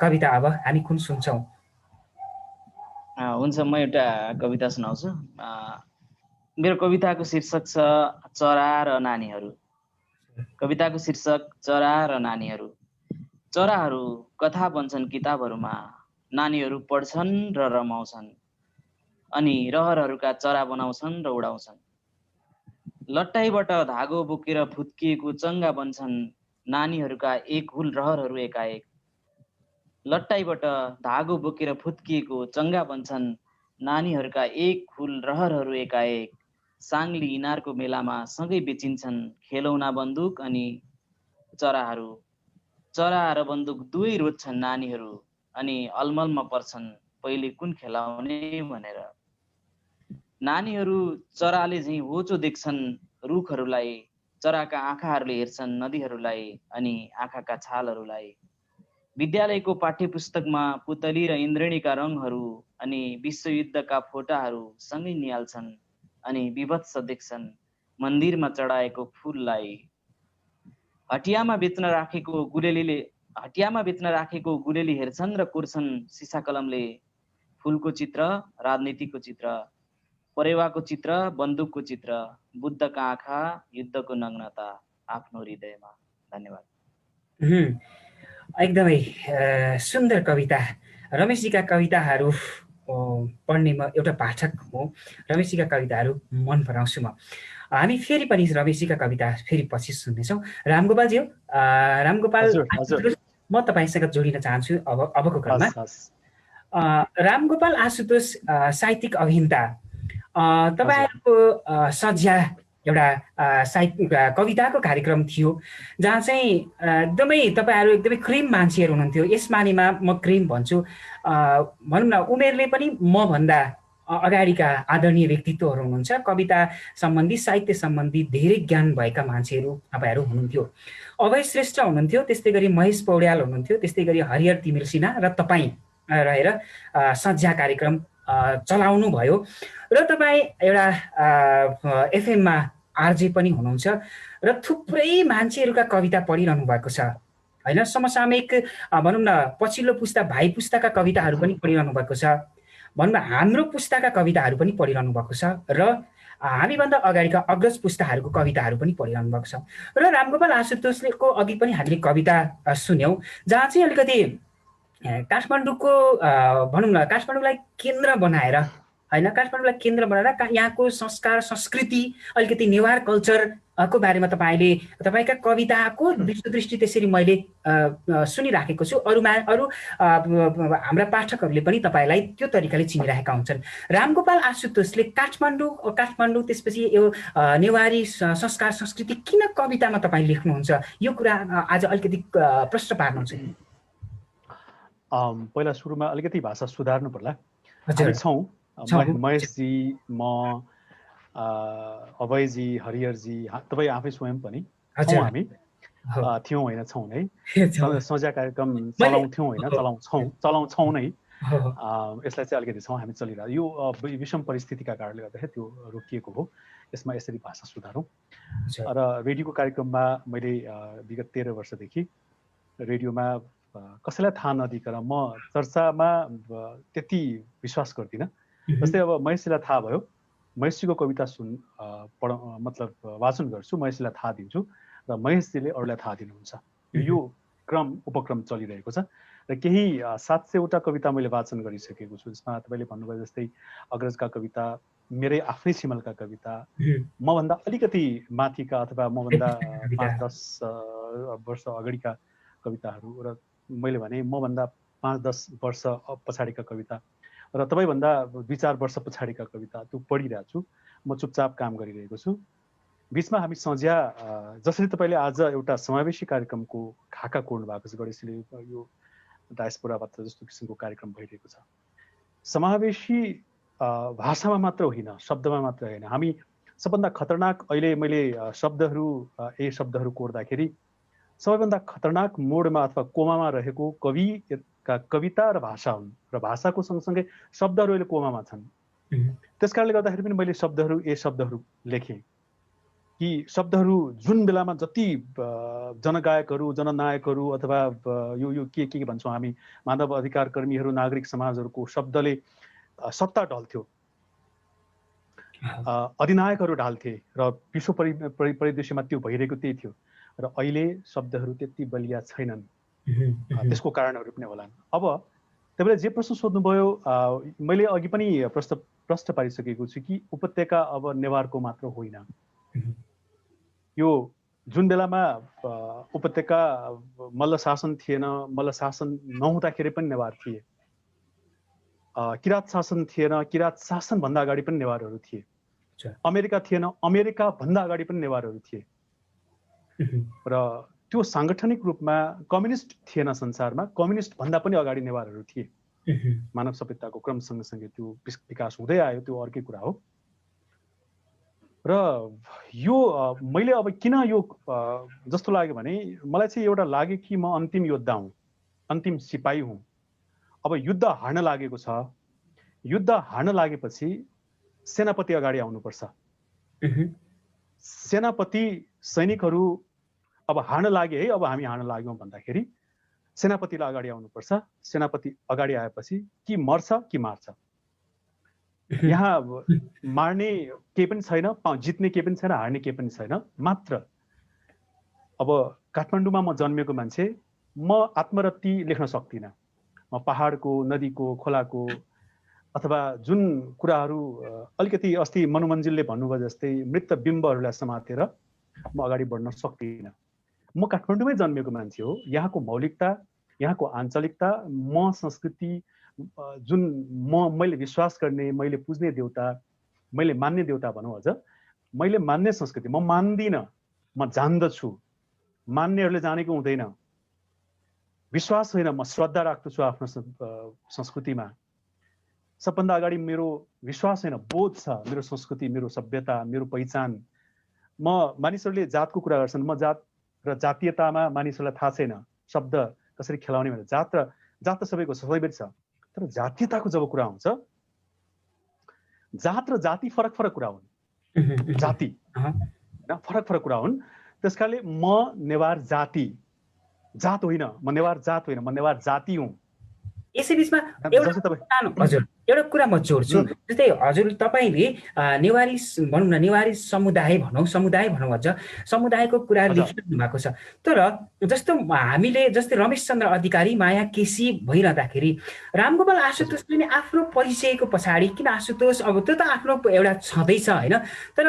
कविता अब हामी कुन सुन्छौँ? हुन्छ, म एउटा कविता सुनाउँछु। मेरो कविताको शीर्षक छ चरा र नानीहरू। कविताको शीर्षक चरा र नानीहरू। चराहरू कथा बन्छन् किताबहरूमा, नानीहरू पढ्छन् र रमाउँछन्, अनि रहरहरूका चरा बनाउँछन् र उडाउँछन्। लट्टाइबाट धागो बोकेर फुत्किएको चङ्गा बन्छन् नानीहरूका एक हुल रहरहरू एकाएक। लट्टाइबाट धागो बोकेर फुत्किएको चङ्गा बन्छन् नानीहरूका एक हुल रहरहरू एकाएक। साङ्ली इनारको मेलामा सँगै बेचिन्छन् खेलौना बन्दुक अनि चराहरू। चरा र बन्दुक दुवै रोज्छन् नानीहरू, अनि अलमलमा पर्छन् पहिले कुन खेलाउने भनेर। नानीहरू चराले झैँ होचो देख्छन् रुखहरूलाई, चराका आँखाहरूले हेर्छन् नदीहरूलाई अनि आँखाका छालहरूलाई। विद्यालयको पाठ्यपुस्तकमा पुतली र इन्द्रणीका रङहरू अनि विश्वयुद्धका फोटाहरू सँगै निहाल्छन् अनि विभत्स देख्छन् मन्दिरमा चढाएको फुललाई। हटियामा बेच्न राखेको गुलेली हेर्छन् र कोर्छन् सिसा कलमले फुलको चित्र, राजनीतिको चित्र, परेवाको चित्र, बन्दुकको चित्र, बुद्धका आँखा, युद्धको नग्नता आफ्नो हृदयमा। धन्यवाद। एकदमै सुन्दर कविता। रमेशजीका कविताहरू पढ्ने म एउटा पाठक हो। रमेशजीका कविताहरू मन पराउँछु म। हामी फेरि पनि रमेशजीका कविता फेरि पछि सुन्नेछौँ। रामगोपालजी हो, रामगोपाल म तपाईँसँग जोडिन चाहन्छु अबको क्रममा। रामगोपाल आशुतोष साहित्यिक अभियन्ता, तपाईँहरूको सज्जा एउटा साहित्य कविताको कार्यक्रम थियो जहाँ चाहिँ एकदमै तपाईँहरू एकदमै क्रिम मान्छेहरू हुनुहुन्थ्यो। यस मानेमा म क्रिम भन्छु, भनौँ न उमेरले पनि मभन्दा अगाडिका आदरणीय व्यक्तित्वहरू हुनुहुन्छ। कविता सम्बन्धी, साहित्य सम्बन्धी धेरै ज्ञान भएका मान्छेहरू तपाईँहरू हुनुहुन्थ्यो। अभय श्रेष्ठ हुनुहुन्थ्यो, त्यस्तै गरी महेश पौड्याल हुनुहुन्थ्यो, त्यस्तै गरी हरिहर तिमिल सिन्हा र तपाईँ रहेर सज्जा कार्यक्रम चलाउनु भयो। र तपाईँ एउटा एफएममा आरजे पनि हुनुहुन्छ र थुप्रै मान्छेहरूका कविता पढिरहनु भएको छ होइन। समसामयिक भनौँ न पछिल्लो पुस्ता भाइ पुस्ताका कविताहरू पनि पढिरहनु भएको छ, भनौँ न हाम्रो पुस्ताका कविताहरू पनि पढिरहनु भएको छ र हामीभन्दा अगाडिका अग्रज पुस्ताहरूको कविताहरू पनि पढिरहनु भएको छ। र रामगोपाल आशुतोषको अघि पनि हामीले कविता सुन्यौँ जहाँ चाहिँ अलिकति काठमाडौँको भनौँ न काठमाडौँलाई केन्द्र बनाएर होइन, काठमाडौँलाई केन्द्र बनाएर यहाँको संस्कार संस्कृति अलिकति नेवार कल्चरको बारेमा तपाईँका कविताको दृष्टि त्यसरी मैले सुनिराखेको छु। अरू हाम्रा पाठकहरूले पनि तपाईँलाई त्यो तरिकाले चिनिरहेका हुन्छन्। रामगोपाल आशुतोषले काठमाडौँ त्यसपछि यो नेवारी संस्कार संस्कृति किन कवितामा तपाईँ लेख्नुहुन्छ, यो कुरा आज अलिकति प्रश्न पार्नुहुन्छ। पहिला सुरुमा अलिकति भाषा सुधार्नु पर्ला। हामी छौँ, महेशजी, म, अभयजी, हरिहरजी, तपाईँ आफै स्वयं पनि छौँ। हामी थियौँ होइन, छौँ नै। सज्जा कार्यक्रम चलाउँथ्यौँ होइन, चलाउँछौँ नै। यसलाई चाहिँ अलिकति छौँ, हामी चलिरहेको। यो विषम परिस्थितिका कारणले गर्दाखेरि त्यो रोकिएको हो। यसमा यसरी भाषा सुधारौँ। र रेडियोको कार्यक्रममा मैले विगत 13 वर्षदेखि रेडियोमा कसैलाई थाहा नदिकन म चर्चामा त्यति विश्वास गर्दिनँ। जस्तै अब महेशजीलाई थाहा भयो, महेशजीको कविता मतलब वाचन गर्छु, महेशजीलाई थाहा दिन्छु र महेशजीले अरूलाई थाहा दिनुहुन्छ। यो उपक्रम चलिरहेको छ र केही 700वटा कविता मैले वाचन गरिसकेको छु। जसमा तपाईँले भन्नुभयो जस्तै अग्रजका कविता, मेरै आफ्नै सिमलका कविता, मभन्दा अलिकति माथिका अथवा मभन्दा 5-10 वर्ष अगाडिका कविताहरू, र मैले भने मभन्दा 5-10 वर्ष पछाडिका कविता र तपाईँभन्दा 2-4 वर्ष पछाडिका कविता त्यो पढिरहेको छु। म चुपचाप काम गरिरहेको छु। बिचमा हामी सज्या जसरी तपाईँले आज एउटा समावेशी कार्यक्रमको खाका कोर्नु भएको छ, गणेशले यो डायस्पोराबाट जस्तो किसिमको कार्यक्रम भइरहेको छ। समावेशी भाषामा मात्र होइन, शब्दमा मात्र होइन। हामी सबभन्दा खतरनाक अहिले मैले शब्दहरू कोर्दाखेरि सबैभन्दा खतरनाक मोडमा अथवा कोमामा रहेको कविका कविता र भाषा हुन्, र भाषाको सँगसँगै शब्दहरू अहिले कोमामा छन्। त्यस कारणले गर्दाखेरि पनि मैले शब्दहरू लेखेँ कि शब्दहरू जुन बेलामा जति जनगायकहरू, जननायकहरू अथवा यो के भन्छौँ हामी मानव अधिकार कर्मीहरू, नागरिक समाजहरूको शब्दले सत्ता ढल्थ्यो, अधिनायकहरू ढाल्थे र विश्व परिदृश्यमा त्यो भइरहेको त्यही थियो। र अहिले शब्दहरू त्यति बलिया छैनन्। त्यसको कारणहरू पनि होलान्। अब तपाईँले जे प्रश्न सोध्नुभयो, मैले अघि पनि प्रश्न पारिसकेको छु कि उपत्यका अब नेवारको मात्र होइन। यो जुन बेलामा उपत्यका मल्ल शासन थिएन, मल्ल शासन नहुँदाखेरि पनि नेवार थिए, किराँत शासन थिएन, किराँत शासनभन्दा अगाडि पनि नेवारहरू थिए, अमेरिका थिएन, अमेरिका भन्दा अगाडि पनि नेवारहरू थिए। र त्यो साङ्गठनिक रूपमा कम्युनिस्ट थिएन संसारमा, कम्युनिस्ट भन्दा पनि अगाडि नेवारहरू थिए। मानव सभ्यताको क्रम सँगसँगै त्यो विकास हुँदै आयो, त्यो अर्कै कुरा हो। र यो मैले अब किन यो जस्तो लाग्यो भने मलाई चाहिँ एउटा लाग्यो कि म अन्तिम योद्धा हुँ, अन्तिम सिपाही हुँ। अब युद्ध हार्न लागेको छ, युद्ध हार्न लागेपछि सेनापति अगाडि आउनुपर्छ। सेनापति सैनिकहरू अब हार्न लागे है, अब हामी हार्न लाग्यौँ भन्दाखेरि सेनापतिलाई अगाडि आउनुपर्छ। सेनापति अगाडि आएपछि कि मर्छ कि मार्छ। यहाँ मार्ने केही पनि छैन, जित्ने केही पनि छैन, हार्ने केही पनि छैन। मात्र अब काठमाडौँमा म जन्मेको मान्छे, म आत्मरति लेख्न सक्दिनँ। म पहाडको, नदीको, खोलाको अथवा जुन कुराहरू अलिकति अस्ति मनुमन्जिलले भन्नुभयो जस्तै मृत बिम्बहरूलाई समातेर म अगाडि बढ्न सक्दिनँ। म काठमाडौँमै जन्मेको मान्छे हो। यहाँको मौलिकता, यहाँको आञ्चलिकता, म संस्कृति, जुन मैले विश्वास गर्ने, मैले पुज्ने देउता, मैले मान्ने देउता भनौँ अझ, मैले मान्ने संस्कृति म मान्दिनँ, म जान्दछु। मान्नेहरूले जानेको हुँदैन। विश्वास होइन, म श्रद्धा राख्दछु आफ्नो संस्कृतिमा। सबभन्दा अगाडि मेरो विश्वास होइन, बोध छ, मेरो संस्कृति, मेरो सभ्यता, मेरो पहिचान। मानिसहरूले जातको कुरा गर्छन्, म जात र जातीयतामा मानिसहरूलाई थाहा छैन शब्द कसरी खेलाउने भनेर। जात त सबैको सधैँभरि छ, तर जातीयताको जब कुरा आउँछ, जात र जाति फरक फरक कुरा हुन्। जाति फरक फरक कुरा हुन्। त्यसकारणले म नेवार जाति, जात होइन, म नेवार जात होइन, म नेवार जाति हुँ। यसैबिचमा एउटा कुरा म जोड्छु। जस्तै हजुर तपाईँले नेवारी भनौँ न, नेवारी समुदाय भनौँ अझ समुदायको कुरा लेखिरहनु भएको छ। तर जस्तो हामीले जस्तै रमेशचन्द्र अधिकारी, माया केसी भइरहँदाखेरि रामगोपाल आशुतोषले नि आफ्नो परिचयको पछाडि किन आशुतोष, अब त्यो त आफ्नो एउटा छँदैछ होइन, तर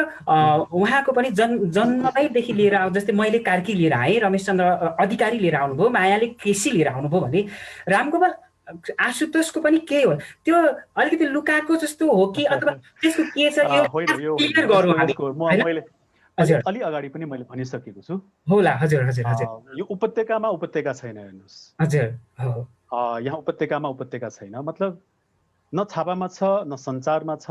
उहाँको पनि जन्मदैदेखि लिएर जस्तै मैले कार्की लिएर आएँ, रमेशचन्द्र अधिकारी लिएर आउनुभयो, मायाले केसी लिएर आउनुभयो भने रामगोपाल आशुतोषको पनि के हो, त्यो अलिकति लुकाएको जस्तो हो कि अथवा त्यसको के छ, यो क्लियर गरौँ हामी। अलि अगाडि पनि मैले भनिसकेको छु होला। हजुर हजुर हजुर। यो उपत्यकामा उपत्यका छैन, हेर्नुहोस्। हजुर, यहाँ उपत्यकामा उपत्यका छैन। मतलब न छापामा छ, न सञ्चारमा छ,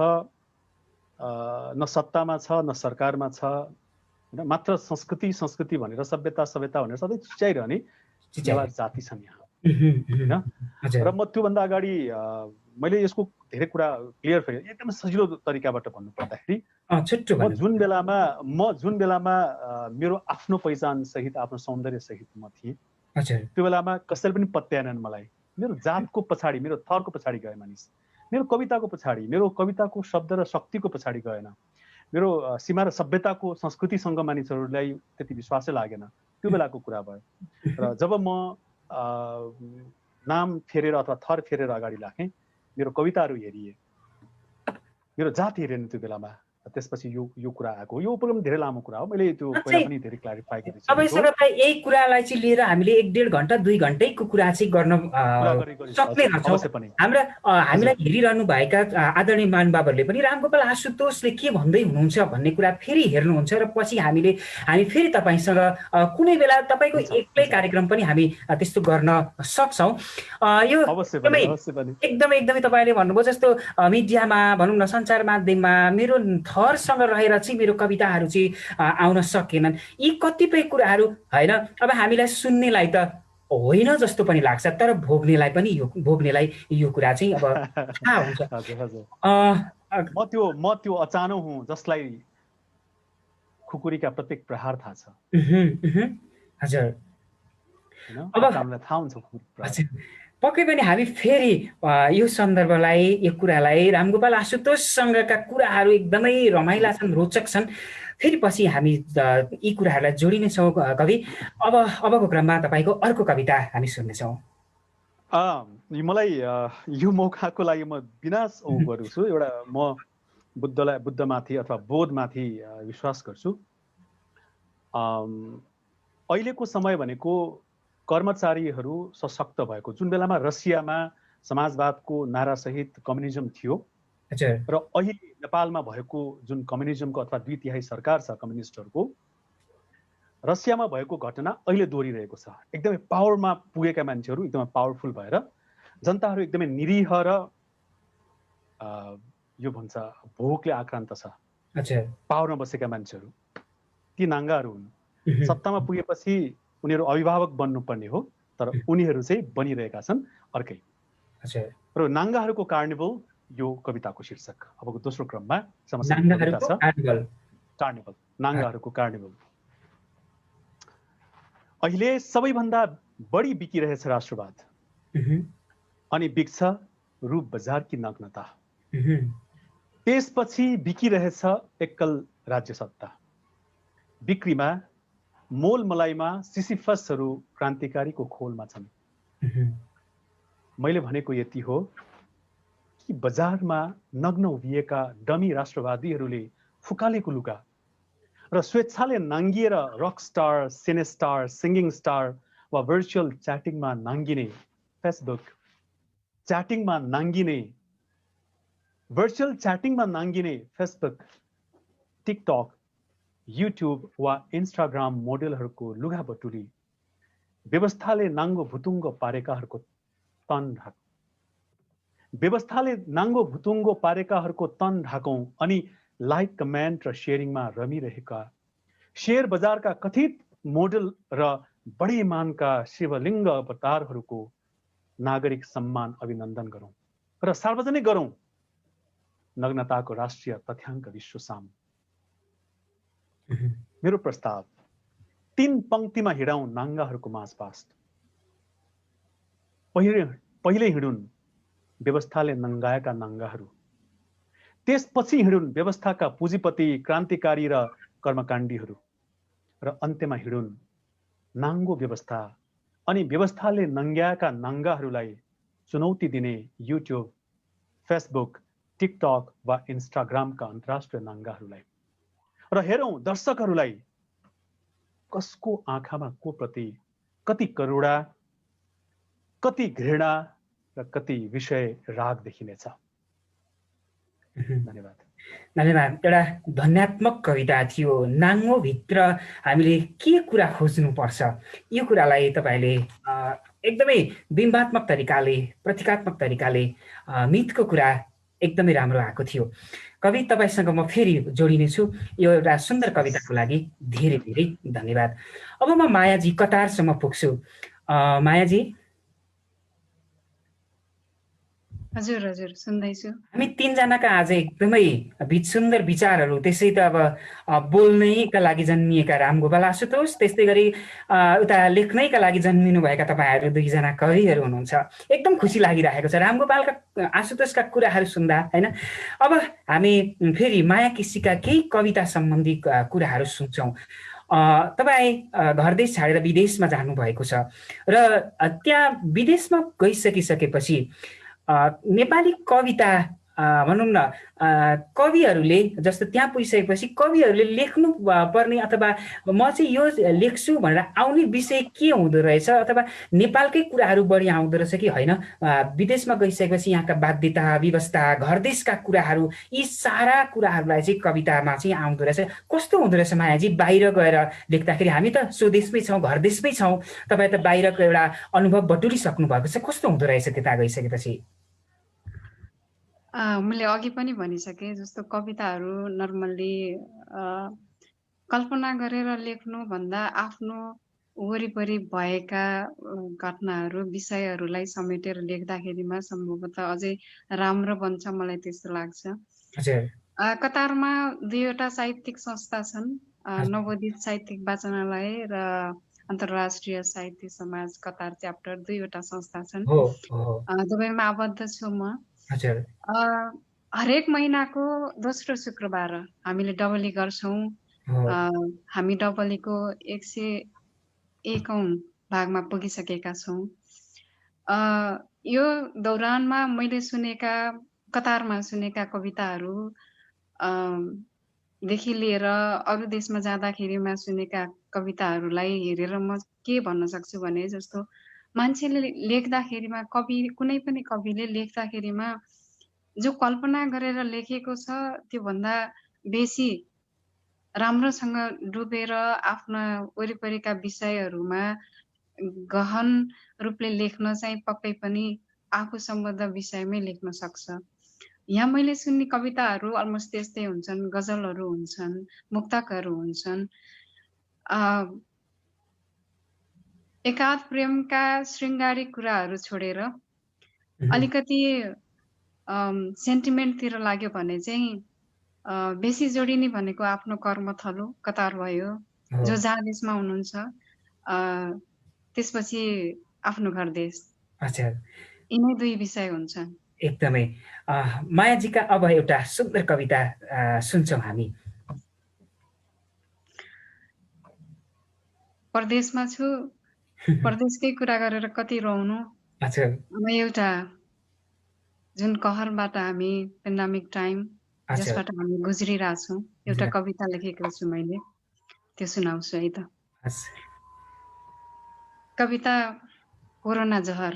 न सत्तामा छ, न सरकारमा छ, होइन। मात्र संस्कृति भनेर, सभ्यता भनेर सधैँ चिच्याइरहने नेवार जाति छन् यहाँ, होइन। र म त्योभन्दा अगाडि मैले यसको धेरै कुरा क्लियर एकदमै सजिलो तरिकाबाट भन्नु पर्दाखेरि म जुन बेलामा मेरो आफ्नो पहिचान सहित, आफ्नो सौन्दर्य सहित म थिएँ, त्यो बेलामा कसैले पनि पत्याएनन् मलाई। मेरो जातको पछाडि, मेरो थरको पछाडि गए मानिस, मेरो कविताको पछाडि, मेरो कविताको शब्द र शक्तिको पछाडि गएन। मेरो सीमा र सभ्यताको संस्कृतिसँग मानिसहरूलाई त्यति विश्वासै लागेन। त्यो बेलाको कुरा भयो। र जब म नाम फेरेर अथवा थर फेरेर अगाडि राखेँ, मेरो कविताहरू हेरिए, मेरो जात हेरेन त्यो बेलामा। त्यसपछि यो कुरा आएको। यो उपक्रम धेरै लामो कुरा हो, मैले त्यो पहिला पनि धेरै क्ल्यारिफाई गरेँ। तपाईँसँग त यही कुरालाई चाहिँ लिएर हामीले 1.5 घण्टा 2 घण्टैको कुरा चाहिँ गर्न सक्ने रहन्छौँ। हामीलाई हेरिरहनु भएका आदरणीय महानुभावहरूले पनि रामगोपाल आशुतोषले के भन्दै हुनुहुन्छ भन्ने कुरा फेरि हेर्नुहुन्छ र पछि हामी फेरि तपाईँसँग कुनै बेला तपाईँको एक्लै कार्यक्रम पनि हामी त्यस्तो गर्न सक्छौँ। यो एकदमै तपाईँले भन्नुभयो जस्तो मिडियामा भनौँ न, सञ्चार माध्यममा मेरो थरसँग रहेर चाहिँ मेरो कविताहरू चाहिँ आउन सकेनन्। यी कतिपय कुराहरू होइन, अब हामीलाई सुन्नेलाई त होइन जस्तो पनि लाग्छ, तर भोग्नेलाई यो कुरा चाहिँ अब थाहा हुन्छ। म त्यो अचानो हुँ जसलाई खुकुरीका प्रत्येक प्रहार थाहा छ। हजुर, अब थाहा हुन्छ। पक्कै पनि हामी फेरि यो सन्दर्भलाई, यो कुरालाई, रामगोपाल आशुतोषसँगका कुराहरू एकदमै रमाइला छन्, रोचक छन्। फेरि पछि हामी यी कुराहरूलाई जोडिनेछौँ कवि। अबको क्रममा तपाईँको अर्को कविता हामी सुन्नेछौँ। मलाई यो मौकाको लागि म विनाश गरेको छु। एउटा म बुद्धमाथि अथवा बोधमाथि विश्वास गर्छु। अहिलेको समय भनेको कर्मचारीहरू सशक्त भएको, जुन बेलामा रसियामा समाजवादको नारासहित कम्युनिजम थियो र अहिले नेपालमा भएको जुन कम्युनिजमको अथवा 2/3 सरकार छ कम्युनिस्टहरूको, रसियामा भएको घटना अहिले दोहोरिरहेको छ। एकदमै पावरमा पुगेका मान्छेहरू एकदमै पावरफुल भएर जनताहरू एकदमै निरीह र यो भन्छ भोकले आक्रान्त छ। पावरमा बसेका मान्छेहरू ती नाङ्गाहरू हुन्। सत्तामा पुगेपछि उनीहरू अभिभावक बन्नुपर्ने हो, तर उनीहरू चाहिँ बनिरहेका छन् अर्कै। र नाङ्गाहरूको कार्निभल यो कविताको शीर्षक। अबको दोस्रो क्रममा कविता छ कार्निभल, नाङ्गाहरूको कार्निभल। अहिले सबैभन्दा बढी बिकिरहेछ राष्ट्रवाद, अनि बिक्छ रूप बजारकी नग्नता। त्यसपछि बिकिरहेछ एक्कल राज्य सत्ता। बिक्रीमा मोल मलाइमा सिसिफसहरू क्रान्तिकारीको खोलमा छन्। मैले भनेको यति हो कि बजारमा नग्न उभिएका डमी राष्ट्रवादीहरूले फुकालेको लुगा र स्वेच्छाले नाङ्गिएर rock star, cine star, singing star वा भर्चुअल च्याटिङमा नाङ्गिने फेसबुक, च्याटिङमा नाङ्गिने भर्चुअल च्याटिङमा नाङ्गिने फेसबुक, टिकटक, युट्युब वा इन्स्टाग्राम मोडेलहरूको लुगा बटुली व्यवस्थाले नाङ्गो भुतुङ्गो पारेकाहरूको तन ढाक, व्यवस्थाले नाङ्गो भुतुङ्गो पारेकाहरूको तन ढाकौँ अनि लाइक, कमेन्ट र सेयरिङमा रमिरहेका शेयर बजारका कथित मोडल र बढी मानका शिवलिङ्ग अवतारहरूको नागरिक सम्मान अभिनन्दन गरौँ र सार्वजनिक गरौँ नग्नताको राष्ट्रिय तथ्याङ्क विश्व सामु। मेरो प्रस्ताव, 3 पंक्तिमा हिँडौँ नाङ्गाहरूको माझपास्ट। पहिले हिँडुन् व्यवस्थाले नङ्गाएका नाङ्गाहरू, त्यसपछि हिँडुन् व्यवस्थाका पुँजीपति, क्रान्तिकारी र कर्मकाण्डीहरू, र अन्त्यमा हिँडुन् नाङ्गो व्यवस्था अनि व्यवस्थाले नङ्ग्याएका नाङ्गाहरूलाई चुनौती दिने युट्युब, फेसबुक, टिकटक वा इन्स्टाग्रामका अन्तर्राष्ट्रिय नाङ्गाहरूलाई। र हेरौँ दर्शकहरूलाई कसको आँखामा को प्रति कति करुणा, कति घृणा र कति विषय राग देखिनेछ। धन्यवाद। धन्यवाद। एउटा धन्यात्मक कविता थियो। नाङ्गोभित्र हामीले के कुरा खोज्नुपर्छ यो कुरालाई तपाईँले एकदमै बिम्बात्मक तरिकाले, प्रतीकात्मक तरिकाले मिथको कुरा एकदमै राम्रो आएको थियो। कवि, तपाईँसँग म फेरि जोडिनेछु यो एउटा सुन्दर कविताको लागि। धेरै धेरै धन्यवाद। अब म मायाजी कतारसम्म पुग्छु। मायाजी। हजुर हजुर, सुन्दैछु। हामी 3 जनाका आज एकदमै सुन्दर विचारहरू, त्यसै त अब बोल्नैका लागि जन्मिएका रामगोपाल आशुतोष, त्यस्तै गरी उता लेख्नैका लागि जन्मिनुभएका तपाईँहरू 2 जना कविहरू हुनुहुन्छ। एकदम खुसी लागिरहेको छ रामगोपालका आशुतोषका कुराहरू सुन्दा, हैन? अब हामी फेरि माया किसीका केही कविता सम्बन्धी कुराहरू सुन्छौँ। तपाईँ घर देश छाडेर विदेशमा जानुभएको छ र त्यहाँ विदेशमा गइसकिसकेपछि नेपाली कविता भनौँ न, कविहरूले जस्तो त्यहाँ पुगिसकेपछि कविहरूले लेख्नु पर्ने अथवा म चाहिँ यो लेख्छु भनेर आउने विषय के हुँदो रहेछ, अथवा नेपालकै कुराहरू बढी आउँदो रहेछ कि होइन, विदेशमा गइसकेपछि यहाँका बाध्यता, व्यवस्था, घर देशका कुराहरू, यी सारा कुराहरूलाई चाहिँ कवितामा चाहिँ आउँदो रहेछ। कस्तो हुँदो रहेछ मायाजी बाहिर गएर लेख्दाखेरि? हामी त स्वदेशमै छौँ, घर देशमै छौँ, तपाईँ त बाहिरको एउटा अनुभव बटुलिसक्नु भएको छ। कस्तो हुँदो रहेछ त्यता गइसकेपछि? मैले अघि पनि भनिसकेँ, जस्तो कविताहरू नर्मल्ली कल्पना गरेर लेख्नुभन्दा आफ्नो वरिपरि भएका घटनाहरू, विषयहरूलाई समेटेर लेख्दाखेरिमा सम्भवतः अझै राम्रो बन्छ, मलाई त्यस्तो लाग्छ। कतारमा 2वटा साहित्यिक संस्था छन्, नवोदित साहित्यिक वाचनालय र अन्तर्राष्ट्रिय साहित्य समाज कतार च्याप्टर, 2वटा संस्था छन्। दुवैमा आबद्ध छु म। हरेक महिनाको दोस्रो शुक्रबार हामीले डबली गर्छौँ। हामी डबलीको 101औं भागमा पुगिसकेका छौँ। यो दौरानमा मैले सुनेका, कतारमा सुनेका कविताहरू देखि लिएर अरू देशमा जाँदाखेरिमा सुनेका कविताहरूलाई हेरेर म के भन्न सक्छु भने, जस्तो मान्छेले लेख्दाखेरिमा, कुनै पनि कविले लेख्दाखेरिमा जो कल्पना गरेर लेखेको छ त्योभन्दा बेसी राम्रोसँग डुबेर आफ्ना वरिपरिका विषयहरूमा गहन रूपले लेख्न चाहिँ पक्कै पनि आफू सम्बद्ध विषयमै लेख्न सक्छ। यहाँ मैले सुन्ने कविताहरू अलमोस्ट त्यस्तै हुन्छन्, गजलहरू हुन्छन्, मुक्तकहरू हुन्छन्। एकाध प्रेमका शृङ्गारिक कुराहरू छोडेर अलिकति सेन्टिमेन्टतिर लाग्यो भने चाहिँ बेसी जोडिने भनेको आफ्नो कर्मथलो कतार भयो, जो जहाँ देशमा हुनुहुन्छ, त्यसपछि आफ्नो घर देश। अच्छा, यिनै दुई विषय हुन्छ। एकदमै। मायाजीका अब एउटा सुन्दर कविता सुन्छौँ हामी। परदेशमा छु, परदेशकै कुरा गरेर कति रोउनु। अच्छा, म एउटा जुन कहरबाट हामी पेन्डामिक टाइम जसबाट हामी गुज्रिरहेछौँ, एउटा कविता लेखेको छु मैले, त्यो सुनाउँछु है त। कविता कोरोना जहर।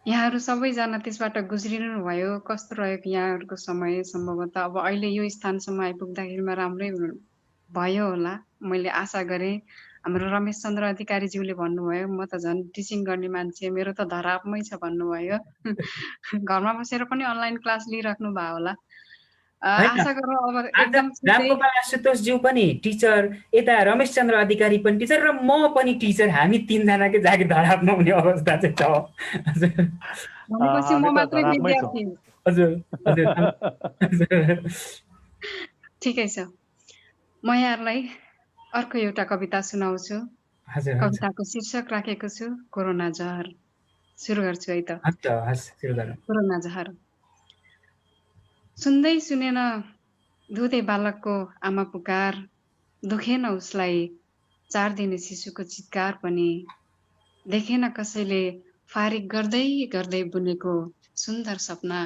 यहाँहरू सबैजना त्यसबाट गुज्रिनु भयो। कस्तो रहेको यहाँहरूको समय? सम्भवतः अब अहिले यो स्थानसम्म आइपुग्दाखेरिमा राम्रै भयो होला, मैले आशा गरेँ। हाम्रो रमेश चन्द्र अधिकारीज्यूले भन्नुभयो, म त झन् टिचिङ गर्ने मान्छे, मेरो त धरापमै छ भन्नुभयो। घरमा बसेर पनि अनलाइन क्लास लिइराख्नु भयो होला। आशा गरौँ अब एकदम रामगोपाल आशुतोषज्यू पनि टिचर, यता रमेश चन्द्र अधिकारी पनि टिचर र म पनि टिचर। हामी तीनजनाकै जागिर धरापमा हुने अवस्था चाहिँ छ। भनेपछि म मात्रै विद्यार्थी। हजुर हजुर, ठिकै छ। म यहाँहरूलाई अर्को एउटा कविता सुनाउँछु। कविताको शीर्षक राखेको छु कोरोना जहर। सुरु गर्छु है त। कोरोना जहर। सुन्दै सुनेन दुधे बालकको आमा पुकार, दुखेन उसलाई 4 दिने शिशुको चित्कार पनि, देखेन कसैले फारिक गर्दै गर्दै बुनेको सुन्दर सपना,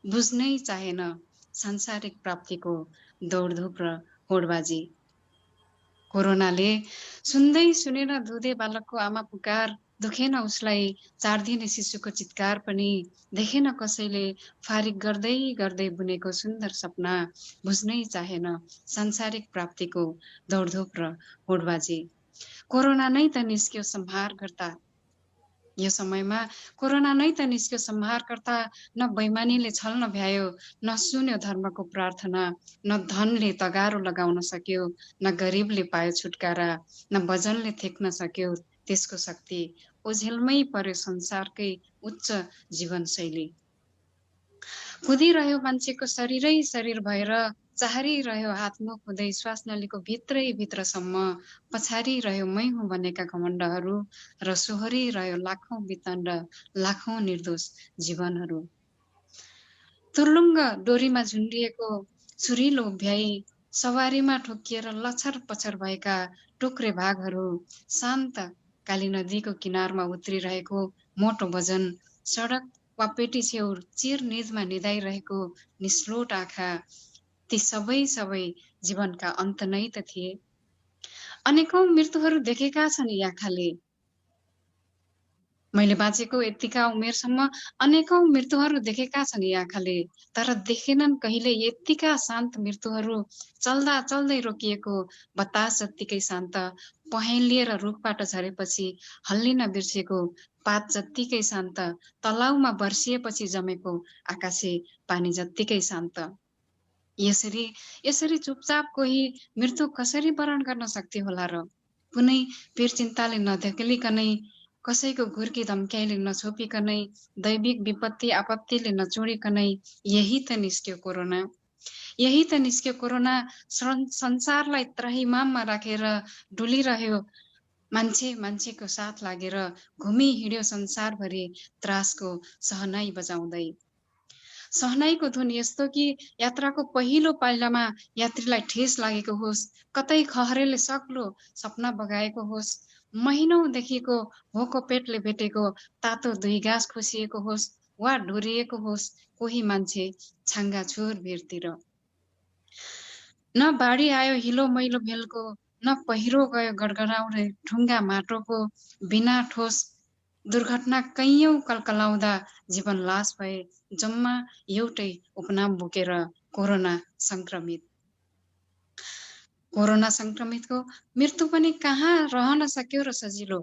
बुझ्नै चाहेन सांसारिक प्राप्तिको दौडधुप र होडबाजी। कोरोनाले सुन्दै सुनेन दुधे बालकको आमा पुकार, दुखेन उसलाई 4 दिने शिशुको चित्कार पनि, देखेन कसैले फारिक गर्दै गर्दै बुनेको सुन्दर सपना, बुझ्नै चाहेन सांसारिक प्राप्तिको दौडधुप र होडबाजी। कोरोना नै त निस्क्यो संहारकर्ता। यो समयमा कोरोना नै त निस्क्यो संहारकर्ता। न बैमानीले छल्न भ्यायो, न सुन्यो धर्मको प्रार्थना, न धनले तगारो लगाउन सक्यो, न गरिबले पायो छुटकारा, न वजनले थेक्न सक्यो त्यसको शक्ति। ओझेलमै पर्यो संसारकै उच्च जीवनशैली। कुदिरह्यो मान्छेको शरीरै शरीर भएर, चाहरिरह्यो हात मुख हुँदै श्वास नलीको भित्रै भित्रसम्म, पछारिरह्यो मै हुँ भनेका घमण्डहरू, र सोहोरिरह्यो लाखौं वितण्ड लाखौं निर्दोष जीवनहरू। तुर्लुङ्ग डोरीमा झुन्डिएको छुरिलो भ्याई, सवारीमा ठोकिएर लछर पछर भएका टुक्रे भागहरू, शान्त काली नदीको किनारमा उत्रिरहेको मोटो वजन, सडक वा पेटी छेउ चिर निजमा निदाइरहेको निस्लोट आँखा, ती सबै जीवनका अन्त नै त थिए। अनेकौं मृत्युहरू देखेका छन् यी आँखाले। मैले बाँचेको यतिका उमेरसम्म अनेकौं मृत्युहरू देखेका छन् यी आँखाले, तर देखेनन् कहिले यतिका शान्त मृत्युहरू। चल्दा चल्दै रोकिएको बतास जत्तिकै शान्त, पहेँलिएर रुखबाट झरेपछि हल्लिन बिर्सेको पात जत्तिकै शान्त, तलाउमा बर्सिएपछि जमेको आकाशे पानी जत्तिकै शान्त। यसरी चुपचाप कोही मृत्यु कसरी वरण गर्न सक्थे होला र? कुनै पीर चिन्ताले नधकेलिकनै, कसैको घुर्की धम्क्याइले नछोपिकनै, दैविक विपत्ति आपत्तिले नचुडिकनै, यही त निस्क्यो कोरोना। यही त निस्क्यो कोरोना। संसारलाई त्राहिमाममा राखेर डुलिरह्यो मान्छेको साथ लागेर, घुमी हिँड्यो संसारभरि त्रासको सहनाई बजाउँदै। सहनाईको धुन यस्तो कि यात्राको पहिलो पाइलामा यात्रीलाई ठेस लागेको होस्, कतै खहरेले सक्लो सपना बगाएको होस्, महिनौदेखिको भोको पेटले भेटेको तातो 2 गाँस खोसिएको होस्, वा ढोरिएको होस् कोही मान्छे छाङ्गा छोर भिरतिर। न बाढी आयो हिलो मैलो भेलको, न पहिरो गयो गडगडाउँदै ढुङ्गा माटोको, बिना ठोस दुर्घटना कैयौं कलकलाउँदा जीवन लास भए जम्मा एउटै उपनाम बोकेर कोरोना संक्रमितको मृत्यु पनि कहाँ रहन सक्यो र सजिलो।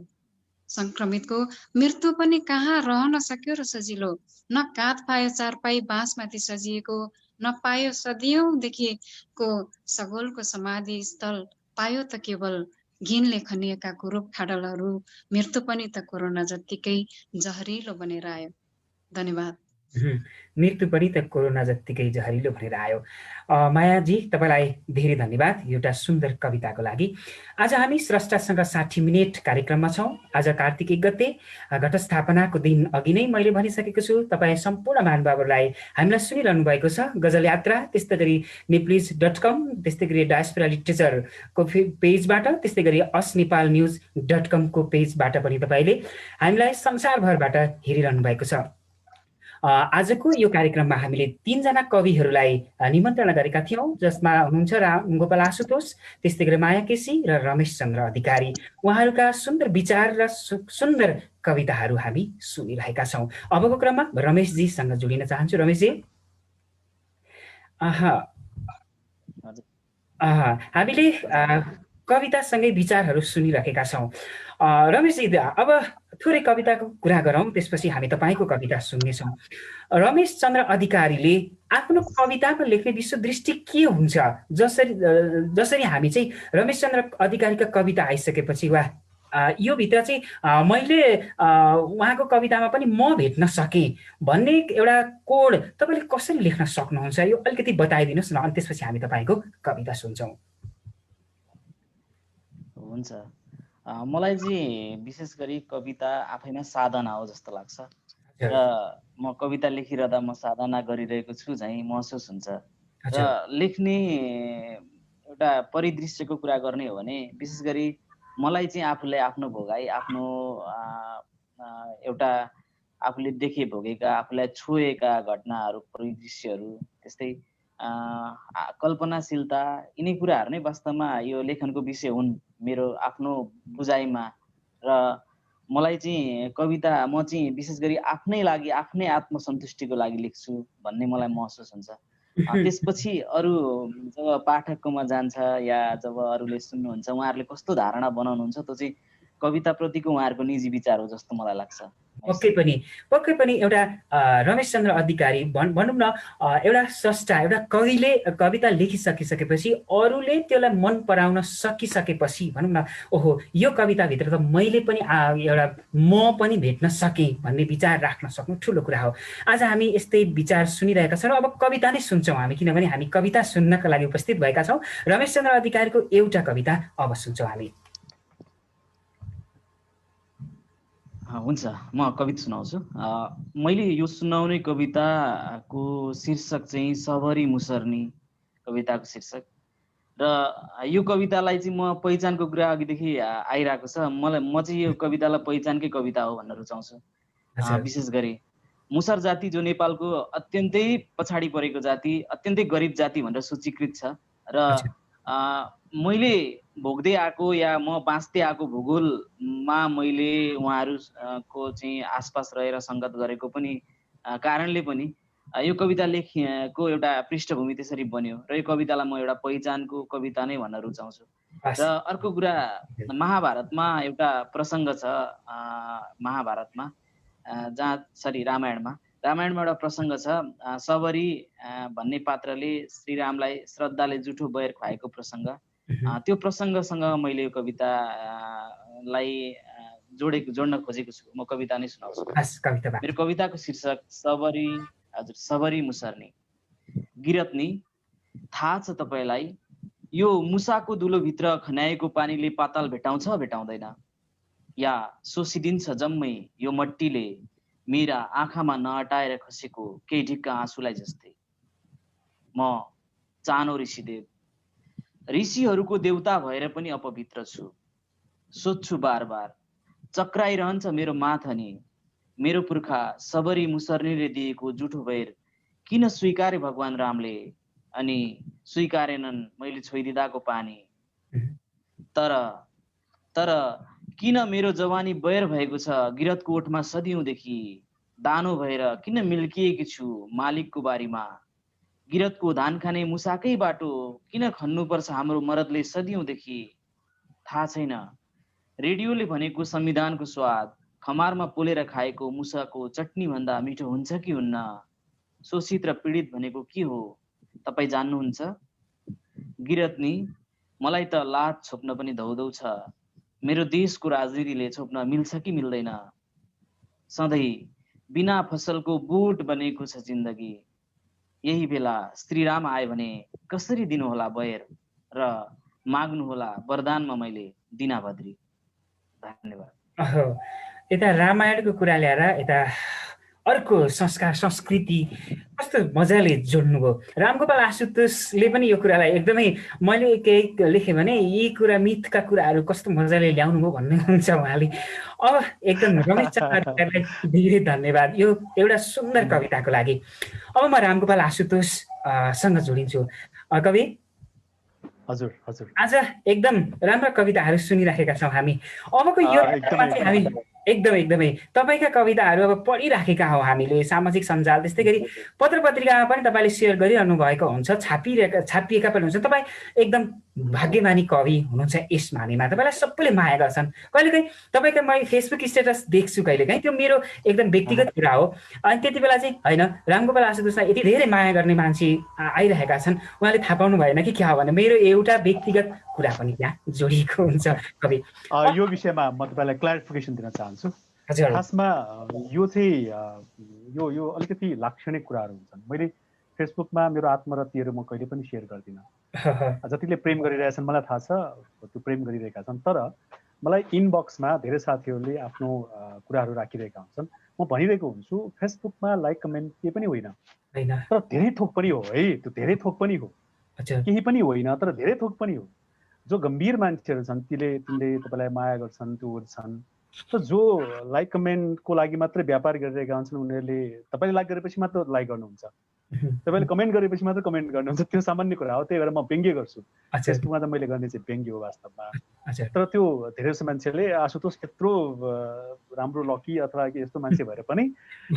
संक्रमितको मृत्यु पनि कहाँ रहन सक्यो र सजिलो। न कात पायो चारपाई बाँसमाथि सजिएको, न पायो सदियौंदेखिको सगोलको समाधि स्थल, पायो त केवल घिनले खनिएका कुरूप खाडलहरू। मृत्यु पनि त कोरोना जत्तिकै जहरिलो बनेर आयो। धन्यवाद। मृत्यु पनि त कोरोना जत्तिकै जहरिलो भनेर आयो। मायाजी, तपाईँलाई धेरै धन्यवाद एउटा सुन्दर कविताको लागि। आज हामी स्रष्टासँग 60 मिनेट कार्यक्रममा छौँ। आज कार्तिक 1 गते घटस्थापनाको दिन अघि नै मैले भनिसकेको छु। तपाईँ सम्पूर्ण महानुभावहरूलाई हामीलाई सुनिरहनु भएको छ गजल यात्रा, त्यस्तै गरी नेप्लिज.com, त्यस्तै गरी डायस्पोरा लिटरेचरको पेजबाट, त्यस्तै गरी asnepalnews.com को पेजबाट पनि तपाईँले हामीलाई संसारभरबाट हेरिरहनु भएको छ। आजको यो कार्यक्रममा हामीले 3 जना कविहरूलाई निमन्त्रणा गरेका थियौँ, जसमा हुनुहुन्छ रामगोपाल आशुतोष, त्यस्तै गरी माया केसी र रमेश चन्द्र अधिकारी। उहाँहरूका सुन्दर विचार र सुन्दर कविताहरू हामी सुनिरहेका छौँ। अबको क्रममा रमेशजीसँग जोडिन चाहन्छु। रमेशजी, हामीले कवितासँगै विचारहरू सुनिरहेका छौँ। रमेशजी, अब थोरै कविताको कुरा गरौँ, त्यसपछि हामी तपाईँको कविता सुन्नेछौँ। रमेश चन्द्र अधिकारीले आफ्नो कवितामा लेख्ने विश्वदृष्टि के हुन्छ? जसरी हामी चाहिँ रमेश चन्द्र अधिकारीका कविता आइसकेपछि वा यो भित्र चाहिँ मैले उहाँको कवितामा पनि म भेट्न सकेँ भन्ने एउटा कोड तपाईँले कसरी लेख्न सक्नुहुन्छ? यो अलिकति बताइदिनुहोस् न, अनि त्यसपछि हामी तपाईँको कविता सुन्छौँ। हुन्छ। मलाई चाहिँ विशेष गरी कविता आफैमा साधना हो जस्तो लाग्छ र म कविता लेखिरहँदा म साधना गरिरहेको छु झैँ महसुस हुन्छ। र लेख्ने एउटा परिदृश्यको कुरा गर्ने हो भने विशेष गरी मलाई चाहिँ आफूले आफ्नो भोगाई, आफ्नो एउटा आफूले देखे भोगेका, आफूलाई छोएका घटनाहरू, परिदृश्यहरू, त्यस्तै कल्पनाशीलता, यिनै कुराहरू नै वास्तवमा यो लेखनको विषय हुन् मेरो आफ्नो बुझाइमा। र मलाई चाहिँ कविता म चाहिँ विशेष गरी आफ्नै लागि, आफ्नै आत्मसन्तुष्टिको लागि लेख्छु भन्ने मलाई महसुस हुन्छ। त्यसपछि अरू जब पाठककोमा जान्छ या जब अरूले सुन्नुहुन्छ उहाँहरूले कस्तो धारणा बनाउनुहुन्छ त्यो चाहिँ कविताप्रतिको उहाँहरूको निजी विचार हो जस्तो मलाई लाग्छ। पक्कै पनि एउटा रमेश चन्द्र अधिकारी भनौँ न, एउटा स्रष्टा, एउटा कविले कविता लेखिसकिसकेपछि अरूले त्यसलाई मन पराउन सकिसकेपछि भनौँ न, ओहो यो कविताभित्र त मैले पनि एउटा म पनि भेट्न सकेँ भन्ने विचार राख्न सक्नु ठुलो कुरा हो। आज हामी यस्तै विचार सुनिरहेका छौँ। अब कविता नै सुन्छौँ हामी, किनभने हामी कविता सुन्नका लागि उपस्थित भएका छौँ। रमेश चन्द्र अधिकारीको एउटा कविता अब सुन्छौँ हामी। हुन्छ, म कविता सुनाउँछु। मैले यो सुनाउने कविताको शीर्षक चाहिँ सबरी मुसर्नी कविताको शीर्षक। र यो कवितालाई चाहिँ म पहिचानको कुरा अघिदेखि आइरहेको छ। म चाहिँ यो कवितालाई पहिचानकै कविता हो भन्न रुचाउँछु। विशेष गरी मुसर जाति जो नेपालको अत्यन्तै पछाडि परेको जाति, अत्यन्तै गरिब जाति भनेर सूचीकृत छ। र मैले भोग्दै आएको या म बाँच्दै आएको भूगोलमा मैले उहाँहरूको चाहिँ आसपास रहेर सङ्गत गरेको पनि कारणले पनि यो कविता लेखेको एउटा पृष्ठभूमि त्यसरी बन्यो र यो कवितालाई म एउटा पहिचानको कविता नै भन्न रुचाउँछु। र अर्को कुरा, महाभारतमा एउटा प्रसङ्ग छ, महाभारतमा रामायणमा एउटा प्रसङ्ग छ। सबरी भन्ने पात्रले श्रीरामलाई श्रद्धाले जुठो बयर खुवाएको प्रसङ्ग। त्यो प्रसङ्गसँग मैले यो कवितालाई जोड्न खोजेको छु। म कविता नै सुनाउँछु। मेरो कविताको शीर्षक सबरी मुसर्नी। गिरत्नी, थाहा छ तपाईँलाई यो मुसाको दुलोभित्र खन्याएको पानीले पाताल भेटाउँछ भेटाउँदैन, या सोसिदिन्छ जम्मै यो मट्टीले मेरा आँखामा नअटाएर खसेको केही ढिक्का आँसुलाई जस्तै। म चानो ऋषिदेव, ऋषिहरूको देउता भएर पनि अपवित्र छु। सोध्छु बार बार, चक्राइरहन्छ मेरो माथनी, मेरो पुर्खा सबरी मुसर्नीले दिएको जुठो बेर किन स्वीकारे भगवान रामले, अनि स्वीकारेनन् मैले छोइदिँदाको पानी। तर किन मेरो जवानी बयर भएको छ गिरतको ओठमा सदियौँदेखि, दानो भएर किन मिल्किएकी छु मालिकको बारीमा, गिरतको धान खाने मुसाकै बाटो किन खन्नुपर्छ हाम्रो मरदले सदियौँदेखि। थाहा छैन रेडियोले भनेको संविधानको स्वाद खमारमा पोलेर खाएको मुसाको चटनी भन्दा मिठो हुन्छ कि हुन्न। शोषित र पीडित भनेको के हो तपाईँ जान्नुहुन्छ? गिरतनी, मलाई त लात छोप्न पनि धौधौ छ। मेरो देशको राजनीतिले छोप्न मिल्छ कि मिल्दैन? सधैँ बिना फसलको बोट बनेको छ जिन्दगी। यही बेला श्रीराम आए भने कसरी दिनुहोला बयर र माग्नुहोला वरदानमा मैले दिनाभद्री। यता धन्यवाद। रामायणको कुरा ल्याएर यता अर्को संस्कार संस्कृति कस्तो मजाले जोड्नुभयो। रामगोपाल आशुतोषले पनि यो कुरालाई एकदमै मैले केही लेखेँ भने यी कुरा मिथका कुराहरू कस्तो मजाले ल्याउनुभयो भन्नुहुन्छ उहाँले। अब एकदम रमेश चन्द्रलाई धेरै धन्यवाद यो एउटा सुन्दर कविताको लागि। अब म रामगोपाल आशुतोषसँग जोडिन्छु। कवि हजुर हजुर, आज एकदम राम्रा कविताहरू सुनिराखेका छौँ हामी। अबको यो चाहिँ हामी एकदमै तपाईँका कविताहरू अब पढिराखेका हौँ हामीले सामाजिक सञ्जाल, त्यस्तै गरी पत्र पत्रिकामा पनि तपाईँले सेयर गरिरहनु भएको हुन्छ, छापिएका पनि हुन्छ। तपाईँ एकदम भाग्यमानी कवि हुनुहुन्छ यस मानेमा। तपाईँलाई सबैले माया गर्छन्। कहिलेकाहीँ तपाईँको मैले फेसबुक स्टेटस देख्छु कहिलेकाहीँ, त्यो मेरो एकदम व्यक्तिगत कुरा हो। अनि त्यति बेला चाहिँ होइन रामगोपाल आशुतोषलाई यति धेरै माया गर्ने मान्छे आइरहेका छन्, उहाँले थाहा पाउनु भएन कि क्या हो भने मेरो एउटा व्यक्तिगत कुरा पनि त्यहाँ जोडिएको हुन्छ। कवि यो विषयमा म तपाईँलाई क्ल्यारिफिकेसन दिन चाहन्छु। हजुर खासमा यो चाहिँ यो अलिकति लाक्षणिक कुराहरू हुन्छन्। मैले फेसबुकमा मेरो आत्मरतीहरू म कहिले पनि सेयर गर्दिनँ। जतिले प्रेम गरिरहेछन् मलाई थाहा छ त्यो प्रेम गरिरहेका छन्, तर मलाई इनबक्समा धेरै साथीहरूले आफ्नो कुराहरू राखिरहेका हुन्छन्। म भनिरहेको हुन्छु फेसबुकमा लाइक कमेन्ट केही पनि होइन, तर धेरै थोक पनि हो है। त्यो धेरै थोक पनि हो, केही पनि होइन तर धेरै थोक पनि हो। जो गम्भीर मान्छेहरू छन् तिनले तपाईँलाई माया गर्छन्, त्यो छन्। त जो लाइक कमेन्टको लागि मात्रै व्यापार गरिरहेका हुन्छन् उनीहरूले तपाईँले लाइक गरेपछि मात्र लाइक गर्नुहुन्छ, तपाईँले कमेन्ट गरेपछि मात्र कमेन्ट गर्नुहुन्छ। त्यो सामान्य कुरा हो। त्यही भएर म व्यङ्ग्य गर्छु। फेसबुकमा त मैले गर्ने चाहिँ व्यङ्ग्य हो वास्तवमा। तर त्यो धेरै जस्तो मान्छेले आशुतोष यत्रो राम्रो लकी अथवा यस्तो मान्छे भएर पनि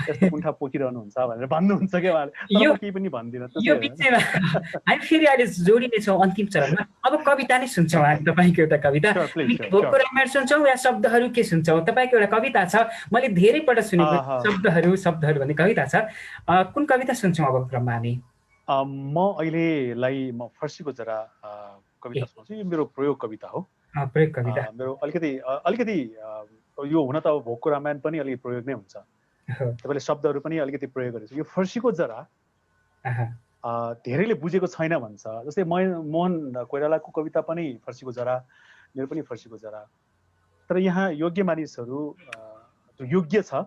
यस्तो कुण्ठा पोखिरहनुहुन्छ भनेर भन्नुहुन्छ क्या उहाँले, तर म केही पनि भन्दिनँ। यो विषयमा हामी फेरि अहिले जोडिनेछौँ अन्तिम चरणमा। अब कविता नै सुन्छौँ हामी, तपाईँको एउटा कविता भोकको रामायण सुन्छौँ या शब्दहरू के सुन्छौँ? तपाईँको एउटा कविता छ, मैले धेरैपल्ट सुनेको शब्दहरू भन्ने कविता छ। कुन कविता सुन्छौँ अब क्रममा हामी? म अहिलेलाई म फर्सीको जरा कविता सुन्छु। यो मेरो प्रयोग कविता हो। प्रयोग कविता मेरो अलिकति यो हुन त अब भोकको रामायण पनि अलिकति प्रयोग नै हुन्छ। तपाईँले शब्दहरू पनि अलिकति प्रयोग गरेको छ। यो फर्सीको जरा धेरैले बुझेको छैन भन्छ। जस्तै मोहन कोइरालाको कविता पनि फर्सीको जरा, मेरो पनि फर्सीको जरा। तर यहाँ योग्य मानिसहरू जो योग्य छ,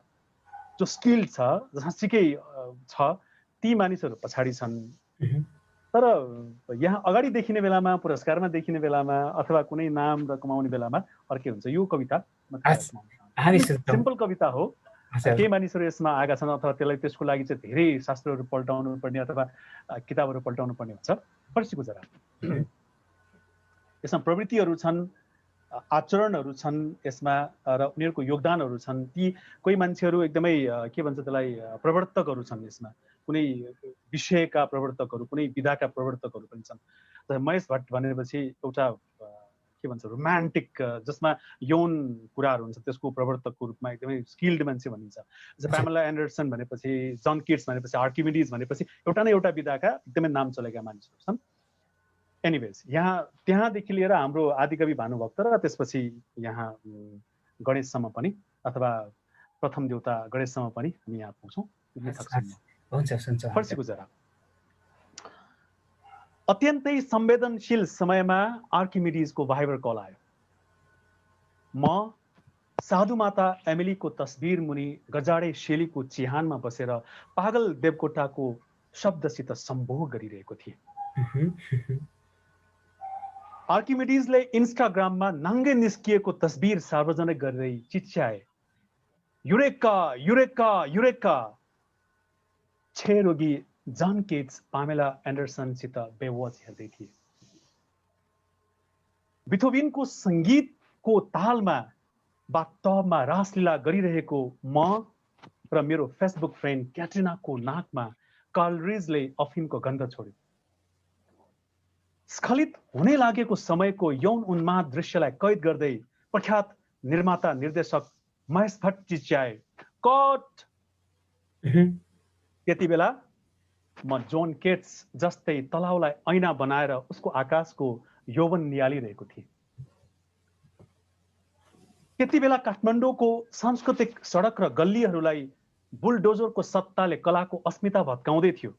जो स्किल छ, जहाँ सिकै छ, ती मानिसहरू पछाडि छन्। तर यहाँ अगाडि देखिने बेलामा, पुरस्कारमा देखिने बेलामा अथवा कुनै नाम र कमाउने बेलामा अर्कै हुन्छ। यो कविता सिम्पल कविता हो। केही मानिसहरू यसमा आएका छन् अथवा त्यसको लागि चाहिँ धेरै शास्त्रहरू पल्टाउनु पर्ने अथवा किताबहरू पल्टाउनु पर्ने हुन्छ। फर्सीको जरा यसमा प्रवृत्तिहरू छन्, आचरणहरू छन् यसमा र उनीहरूको योगदानहरू छन्। ती कोही मान्छेहरू एकदमै के भन्छ त्यसलाई प्रवर्तकहरू छन् यसमा, कुनै विषयका प्रवर्तकहरू, कुनै विधाका प्रवर्तकहरू पनि छन्। महेश भट्ट भनेपछि एउटा के भन्छ रोमान्टिक, जसमा यौन कुराहरू हुन्छ, त्यसको प्रवर्तकको रूपमा एकदमै स्किल्ड मान्छे भनिन्छ। जस्तै प्यामेला एन्डरसन भनेपछि, जन किट्स भनेपछि, आर्किमिडिज भनेपछि एउटा न एउटा विधाका एकदमै नाम चलेका मानिसहरू छन्। एनिवेज त्यहाँदेखि लिएर हाम्रो आदिकवि भानुभक्त र त्यसपछि यहाँ गणेशसम्म पनि अथवा प्रथम देवता गणेशसम्म पनि हामी यहाँ पुग्छौँ। फर्सीको जरा। अत्यन्तै संवेदनशील समयमा आर्किमिडिजको भाइबर कल आयो। म साधु माता एमिलीको तस्बिर मुनि गजाडे शेलीको चिहानमा बसेर पागल देवकोटाको शब्दसित सम्भोग गरिरहेको थिएँ। आर्किमिडिजले इन्स्टाग्राममा नाङ्गे निस्किएको तस्बिर सार्वजनिक गर्दै चिच्याए, युरेका युरेका युरेका। क्षयरोगी जन केट्स पामेला एन्डरसनसित बेवच हेर्दै थिए। बिथोभेनको सङ्गीतको तालमा बाथटबमा रासलीला गरिरहेको म र मेरो फेसबुक फ्रेन्ड क्याट्रिनाको नाकमा कार्ल रिजले अफिमको गन्ध छोड्यो। स्खलित हुने लागेको समयको यौन उन्माद दृश्यलाई कैद गर्दै प्रख्यात निर्माता निर्देशक महेश भट्ट चिच्याए, कट! त्यति बेला म जोन केट्स जस्तै तलाउलाई ऐना बनाएर उसको आकाशको यौवन निहालिरहेको थिएँ। त्यति बेला काठमाडौँको सांस्कृतिक सडक र गल्लीहरूलाई बुलडोजरको सत्ताले कलाको अस्मिता भत्काउँदै थियो।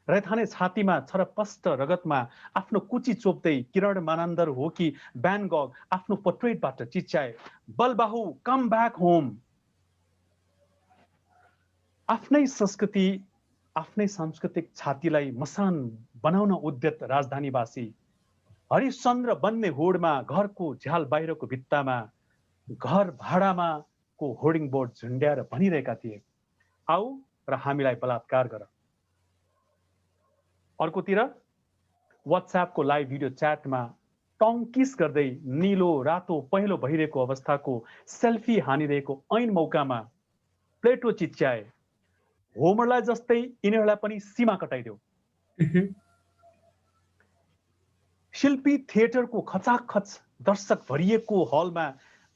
रैथाने छातीमा छरपष्ट रगतमा आफ्नो कुची चोप्दै किरण मानन्दर हो कि भ्यान गग आफ्नो पोर्ट्रेटबाट चिच्याए, बलबाहु कम ब्याक होम। आफ्नै संस्कृति, आफ्नै सांस्कृतिक छातीलाई मसान बनाउन उद्यत राजधानीवासी हरिश्चन्द्र बन्ने होडमा घरको झ्याल बाहिरको भित्तामा घर भाडामा को होर्डिङ बोर्ड झुन्ड्याएर भनिरहेका थिए, आऊ र हामीलाई बलात्कार गर। अर्कोतिर व्हाट्सएपको लाइभ भिडियो च्याटमा टङ्किस गर्दै नीलो रातो पहेँलो भइरहेको अवस्थाको सेल्फी हानिरहेको ऐन मौकामा प्लेटो चिच्याए, होमरलाई जस्तै यिनीहरूलाई पनि सीमा कटाइदेऊ। शिल्पी थिएटरको खचाखच दर्शक भरिएको हलमा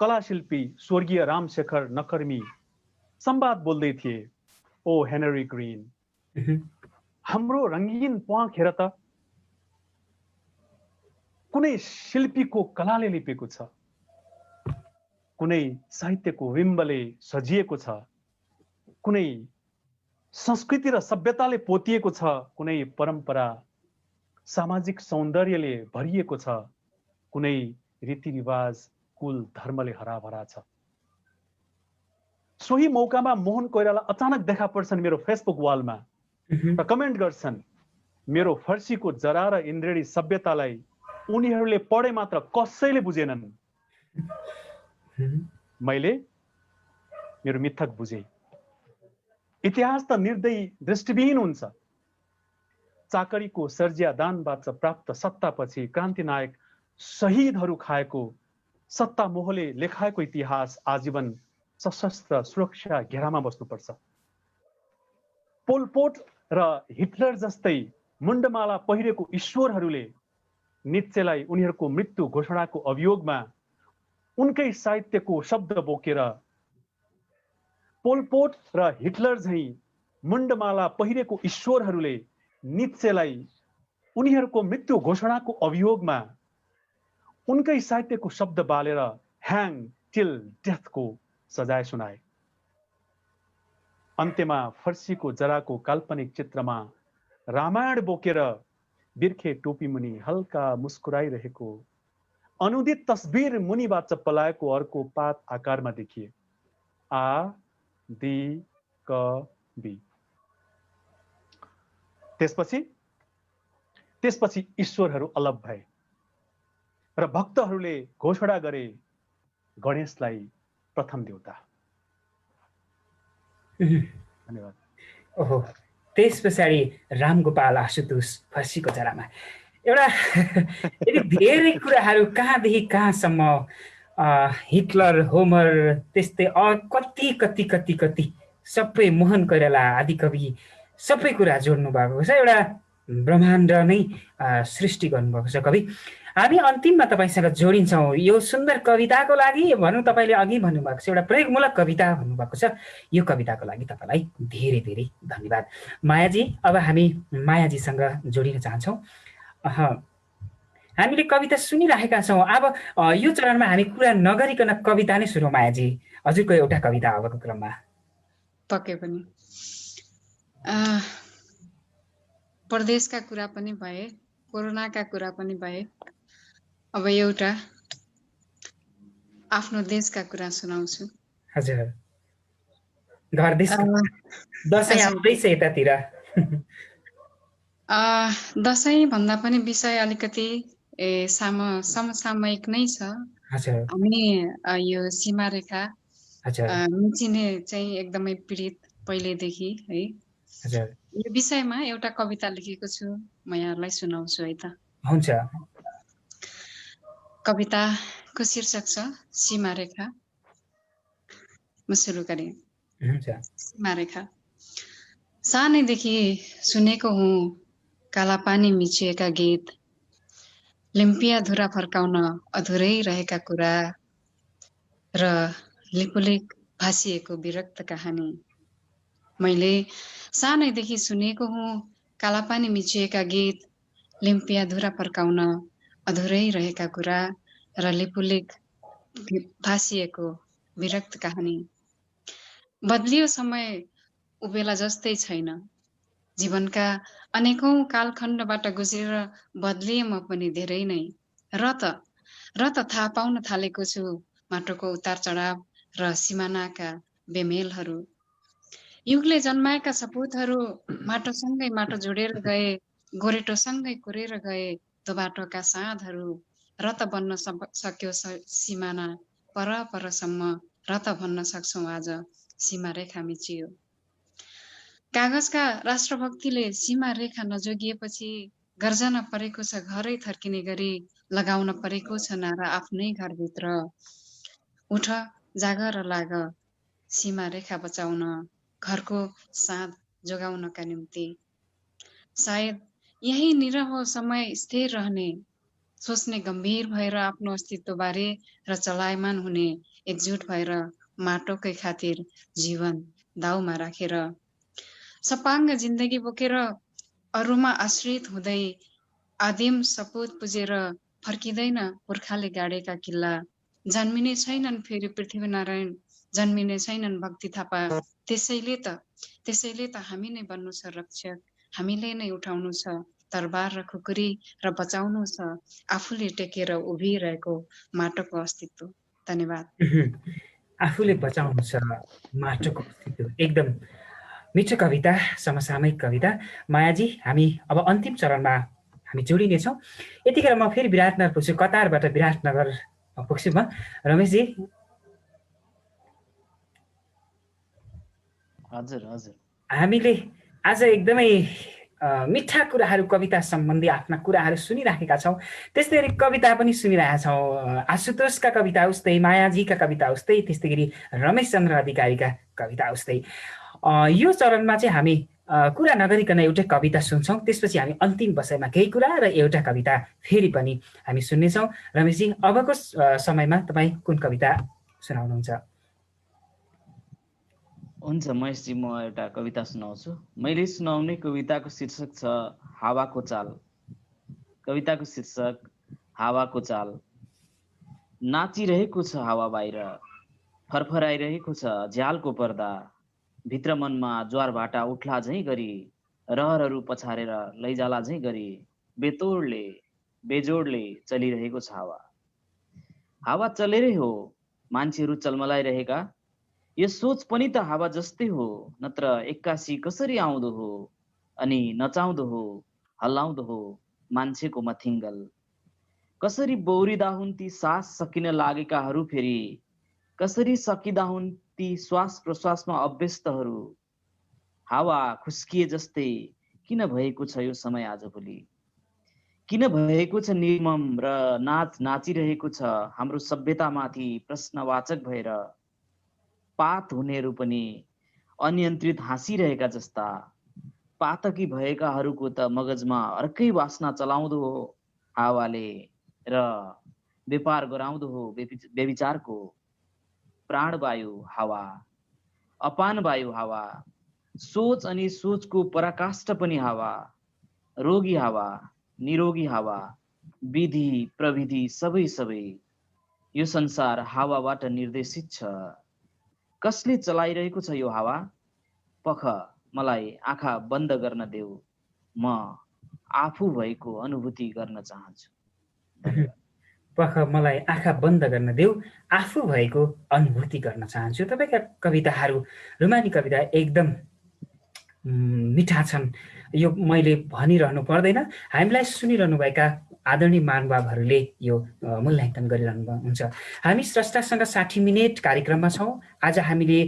कलाशिल्पी स्वर्गीय रामशेखर नकर्मी संवाद बोल्दै थिए, ओ हेनरी ग्रीन, हाम्रो रङ्गीन प्वाख हेर त, कुनै शिल्पीको कलाले लिपेको छ, कुनै साहित्यको बिम्बले सजिएको छ, कुनै संस्कृति र सभ्यताले पोतिएको छ, कुनै परम्परा सामाजिक सौन्दर्यले भरिएको छ, कुनै रीतिरिवाज कुल धर्मले हराभरा छ। सोही मौकामा मोहन कोइराला अचानक देखा पर्छन् मेरो फेसबुक वालमा र कमेन्ट गर्छन्, मेरो फर्सीको जरा र इन्द्रेणी सभ्यतालाई उनीहरूले पढे मात्र कसैले बुझेनन्। मैले मेरो मिथक बुझे। इतिहास त निर्दयी दृष्टिविहीन हुन्छ। चाकरीको सर्जिया दानबाट प्राप्त सत्तापछि क्रान्तिनायक शहीदहरू खाएको सत्ता मोहले लेखाएको इतिहास आजीवन सशस्त्र सुरक्षा घेरामा बस्नुपर्छ। पोलपोट र हिटलर जस्तै मुण्डमाला पहिरेको ईश्वरहरूले नित्सेलाई उनीहरूको मृत्यु घोषणाको अभियोगमा उनकै साहित्यको शब्द बोकेर पोलपोट र हिटलर झैं मुण्डमाला पहिरेको ईश्वरहरूले नित्सेलाई उनीहरूको मृत्यु घोषणाको अभियोगमा उनकै साहित्यको शब्द बालेर ह्याङ टिल डेथको सजाय सुनाए। अन्त्यमा फर्सीको जराको काल्पनिक चित्रमा रामायण बोकेर बिर्खे टोपी मुनि हल्का मुस्कुराइरहेको अनुदित तस्बिर मुनिबाट पलाएको अर्को पात आकारमा देखिए, आ दि क बी। त्यसपछि ईश्वरहरू अलग भए र भक्तहरूले घोषणा गरे गणेशलाई प्रथम देवता। धन्यवाद। ओहो, त्यस पछाडि रामगोपाल आशुतोष फर्सीको जरामा एउटा यदि धेरै कुराहरू कहाँदेखि कहाँसम्म हिटलर, होमर, त्यस्तै कति कति कति कति सबै मोहन कोइराला आदि कवि सबै कुरा जोड्नु भएको छ। एउटा ब्रह्माण्ड नै सृष्टि गर्नुभएको छ कवि। हामी अन्तिममा तपाईँसँग जोडिन्छौँ यो सुन्दर कविताको लागि। भनौँ तपाईँले अघि भन्नुभएको छ एउटा प्रयोगमूलक कविता भन्नुभएको छ, यो कविताको लागि तपाईँलाई धेरै धेरै धन्यवाद। मायाजी, अब हामी मायाजीसँग जोडिन चाहन्छौँ। हामीले कविता सुनिरहेका छौँ। अब यो चरणमा हामी कुरा नगरिकन कविता नै सुरौँ। मायाजी, हजुरको एउटा कविता अबको क्रममा। पक्कै पनि परदेशका कुरा पनि भए, कोरोनाका कुरा पनि भए, अब एउटा आफ्नो देशका कुरा सुनाउँछु। हजुर, घर देश दसैँ आउँदैछ यतातिर। दसैँ भन्दा पनि विषय अलिकति समसामयिक नै छ। हामी यो सीमा रेखा मिचिने चाहिँ एकदमै पीडित पहिलेदेखि है। यो विषयमा एउटा कविता लेखेको छु, म यहाँलाई सुनाउँछु है त। हुन्छ। कविता को शीर्षक छ सीमारेखा। म सुरु गरेँ। सीमारेखा। सानैदेखि सुनेको हुँ काला पानी मिचिएका गीत, लिम्पिया धुरा फर्काउन अधुरै रहेका कुरा र लिपुलिक भासिएको विरक्त कहानी। मैले सानैदेखि सुनेको हुँ काला पानी मिचिएका गीत, लिम्पिया धुरा फर्काउन अधुरै रहेका कुरा र लिपुलिक भासिएको विरक्त कहानी। बदलियो समय उबेला जस्तै छैन। जीवनका अनेकौं कालखण्डबाट गुज्रेर बदलिए म पनि धेरै नै। र त थाहा पाउन थालेको छु माटोको उतार चढाव र सिमानाका बेमेलहरू। युगले जन्माएका सपुतहरू माटोसँगै माटो जोडेर गए, गोरेटोसँगै कुरेर गए त्यो बाटोका साँधहरू। र त बन्न सक्यो सिमाना पर परसम्म, र त भन्न सक्छौँ आज सीमारेखा मिचियो। कागजका राष्ट्रभक्तिले सीमा रेखा नजोगिएपछि गर्जना परेको छ घरै थर्किने गरी, लगाउन परेको छ नारा आफ्नै घरभित्र। उठ जाग र लाग सीमा रेखा बचाउन, घरको साँध जोगाउनका निम्ति। सायद यही निरह समय स्थिर रहने, सोच्ने गम्भीर भएर आफ्नो अस्तित्वबारे र चलायमान हुने, एकजुट भएर माटोकै खातिर जीवन दाउमा राखेर। सपाङ्ग जिन्दगी बोकेर अरूमा आश्रित हुँदै, आदिम सपुत पुजेर फर्किँदैन पुर्खाले गाडेका किल्ला। जन्मिने छैनन् फेरि पृथ्वीनारायण, जन्मिने छैनन् भक्ति थापा। त्यसैले त हामी नै बन्नु छ रक्षक, हामीले नै उठाउनु छ तरबार र खुकुरी र बचाउनु छ आफूले टेकेर उभिरहेको माटोको अस्तित्व। धन्यवाद। आफूले बचाउनु छ माटोको अस्तित्व। एकदम मिठो कविता, समसामयिक कविता। मायाजी, हामी अब अन्तिम चरणमा हामी जोडिनेछौँ। यतिखेर म फेरि विराटनगर पुग्छु, कतारबाट विराटनगर पुग्छु म। रमेशजी। हजुर हजुर। हामीले आज एकदमै मिठा कुराहरू, कविता सम्बन्धी आफ्ना कुराहरू सुनिराखेका छौँ। त्यस्तै गरी कविता पनि सुनिरहेका छौँ। आशुतोषका कविता उस्तै, मायाजीका कविता उस्तै, त्यस्तै गरी रमेश चन्द्र अधिकारीका कविता उस्तै। यो चरणमा चाहिँ हामी कुरा नगरिकन एउटै कविता सुन्छौँ, त्यसपछि हामी अन्तिम बसाइमा केही कुरा र एउटा कविता फेरि पनि हामी सुन्नेछौँ। रमेशजी, अबको समयमा तपाईँ कुन कविता सुनाउनुहुन्छ? हुन्छ महेशजी, म एउटा कविता सुनाउँछु। मैले सुनाउने कविताको शीर्षक छ हावाको चाल। कविताको शीर्षक हावाको चाल। नाचिरहेको छ हावा बाहिर, फरफराइरहेको छ झ्यालको पर्दा। भित्र मनमा ज्वार भाटा उठ्ला झैँ गरी, रहरहरू पछारेर लैजाला झैँ गरी, बेतोडले बेजोडले चलिरहेको छ हावा। हावा चलेरै हो मान्छेहरू चलमलाइरहेका, यो सोच पनि त हावा जस्तै हो, नत्र एक्कासी कसरी आउँदो हो अनि नचाउँदो हो, हल्लाउँदो हो मान्छेको मथिङ्गल। कसरी बौरिदा हुन् ती सास सकिन लागेकाहरू, फेरि कसरी सकिँदा हुन् ती श्वास प्रश्वासमा अभ्यस्तहरू। हावा खुस्किए जस्तै किन भएको छ यो समय आजभोलि? किन भएको छ निर्मम र नाचिरहेको छ हाम्रो सभ्यतामाथि प्रश्नवाचक भएर? पात हुनेहरू पनि अनियन्त्रित हाँसिरहेका जस्ता, पातकी भएकाहरूको त मगजमा अर्कै वासना चलाउँदो हो हावाले र व्यापार गराउँदो हो व्यभिचारको। प्राणवायु हावा, अपानवायु हावा, सोच अनि सोचको पराकाष्ठ पनि हावा, रोगी हावा, निरोगी हावा, विधि प्रविधि सबै सबै यो संसार हावाबाट निर्देशित छ। कसले चलाइरहेको छ यो हावा? पख मलाई आँखा बन्द गर्न देऊ, म आफू भएको अनुभूति गर्न चाहन्छु। पख मलाई आँखा बन्द गर्न देऊ, आफू भएको अनुभूति गर्न चाहन्छु। तपाईँका कविताहरू, रुमानी कविता एकदम मिठा छन्। यो मैले भनिरहनु पर्दैन। हामीलाई सुनिरहनुभएका आदरणीय महानुभावहरूले यो मूल्याङ्कन गरिरहनुहुन्छ। हामी स्रष्टासँग 60 मिनेट कार्यक्रममा छौँ। आज हामीले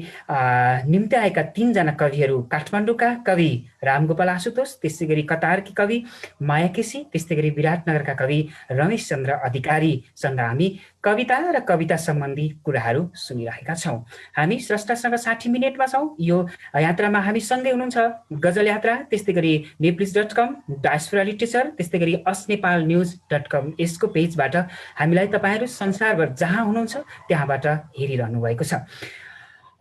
निम्ति आएका 3 जना कविहरू काठमाडौँका कवि रामगोपाल आशुतोष, त्यस्तै गरी कतारकी कवि माया केसी, त्यस्तै गरी विराटनगरका कवि रमेश चन्द्र अधिकारीसँग हामी कविता र कविता सम्बन्धी कुराहरू सुनिरहेका छौँ। हामी स्रष्टासँग 60 मिनेटमा छौँ। यो यात्रामा हामी सँगै हुनुहुन्छ गजल यात्रा, त्यस्तै गरी नेप्लिस.com, डायस्पोरा लिटरेचर, त्यस्तै गरी asnepalnews.com यसको पेजबाट हामीलाई तपाईँहरू संसारभर जहाँ हुनुहुन्छ त्यहाँबाट हेरिरहनु भएको छ।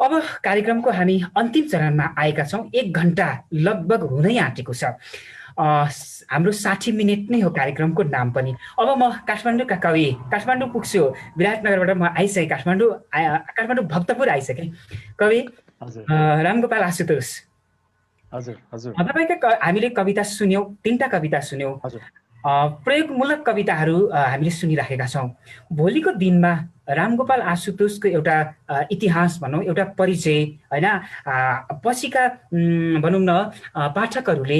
अब कार्यक्रमको हामी अन्तिम चरणमा आएका छौँ। 1 घण्टा लगभग हुनै आँटेको छ। हाम्रो 60 मिनेट नै हो कार्यक्रमको नाम पनि। अब म काठमाडौँका कवि, काठमाडौँ पुग्छु, विराटनगरबाट म आइसकेँ, काठमाडौँ भक्तपुर आइसकेँ। कवि रामगोपाल आशुतोष, हजुर हजुर, तपाईँका हामीले कविता सुन्यौँ, 3टा कविता सुन्यौँ, प्रयोगमूलक कविताहरू हामीले सुनिराखेका छौँ। भोलिको दिनमा रामगोपाल आशुतोषको एउटा इतिहास भनौँ, एउटा परिचय होइन, पछिका भनौँ न पाठकहरूले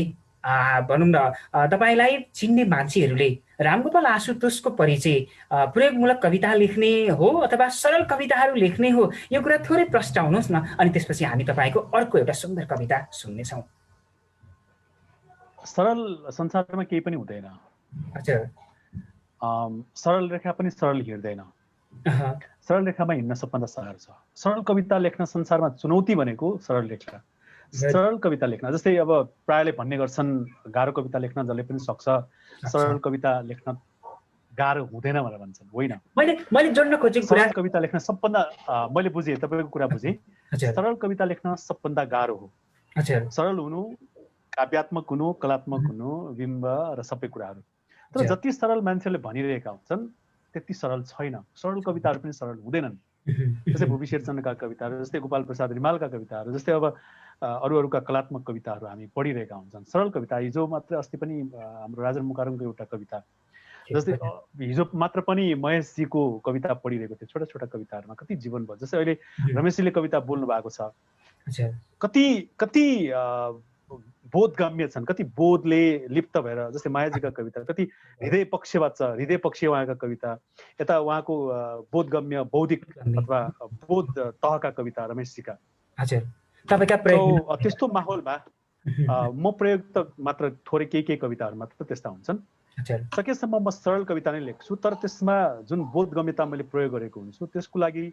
भनौँ न तपाईँलाई चिन्ने मान्छेहरूले रामगोपाल आशुतोषको परिचय प्रयोगमूलक कविता लेख्ने हो अथवा सरल कविताहरू लेख्ने हो, यो कुरा थोरै प्रस्ताउनुहोस् न, अनि त्यसपछि हामी तपाईँको अर्को एउटा सुन्दर कविता सुन्नेछौँ। सरल संसारमा केही पनि हुँदैन। हजुर। सरल रेखा पनि सरल हिँड्दैन। सरल रेखामा हिँड्न सबभन्दा साह्रो छ। सरल कविता लेख्न संसारमा चुनौती भनेको सरल रेखा, सरल कविता लेख्न। जस्तै अब प्रायले भन्ने गर्छन् गाह्रो कविता लेख्न जसले पनि सक्छ, सरल कविता लेख्न गाह्रो हुँदैन भनेर भन्छन्। होइन, मैले जोड्न खोजेको कुरा, सरल कविता लेख्न सबभन्दा मैले बुझेँ, तपाईँको कुरा बुझेँ, सरल कविता लेख्न सबभन्दा गाह्रो हो। सरल हुनु, काव्यात्मक हुनु, कलात्मक हुनु, बिम्ब र सबै कुराहरू। तर जति सरल मान्छेले भनिरहेका हुन्छन् त्यति सरल छैन। सरल कविताहरू पनि सरल हुँदैनन्। जस्तै भूविशेषजनका कविताहरू, जस्तै गोपाल प्रसाद रिमालका कविताहरू, जस्तै अब अरूका कलात्मक कविताहरू हामी पढिरहेका हुन्छन्। सरल कविता, हिजो मात्र अस्ति पनि हाम्रो राजन मुकारुङको एउटा कविता, जस्तै हिजो मात्र पनि महेशजीको कविता पढिरहेको थियो, छोटा छोटा कविताहरूमा कति जीवन भयो। जस्तै अहिले रमेशजीले कविता बोल्नु भएको छ, कति कति बोधगम्य छन्, कति बोधले लिप्त भएर। जस्तै मायाजीका कविता कति हृदय पक्षवाद छ, हृदय पक्षीय उहाँका कविता, यता उहाँको बोधगम्य बौद्धिक अथवा बोध तहका कविता रमेशजीका। त्यस्तो माहौलमा म प्रयोग त मात्र थोरै केही कविताहरू मात्र त्यस्ता हुन्छन्। सकेसम्म म सरल कविता नै लेख्छु, तर त्यसमा जुन बोधगम्यता मैले प्रयोग गरेको हुन्छु त्यसको लागि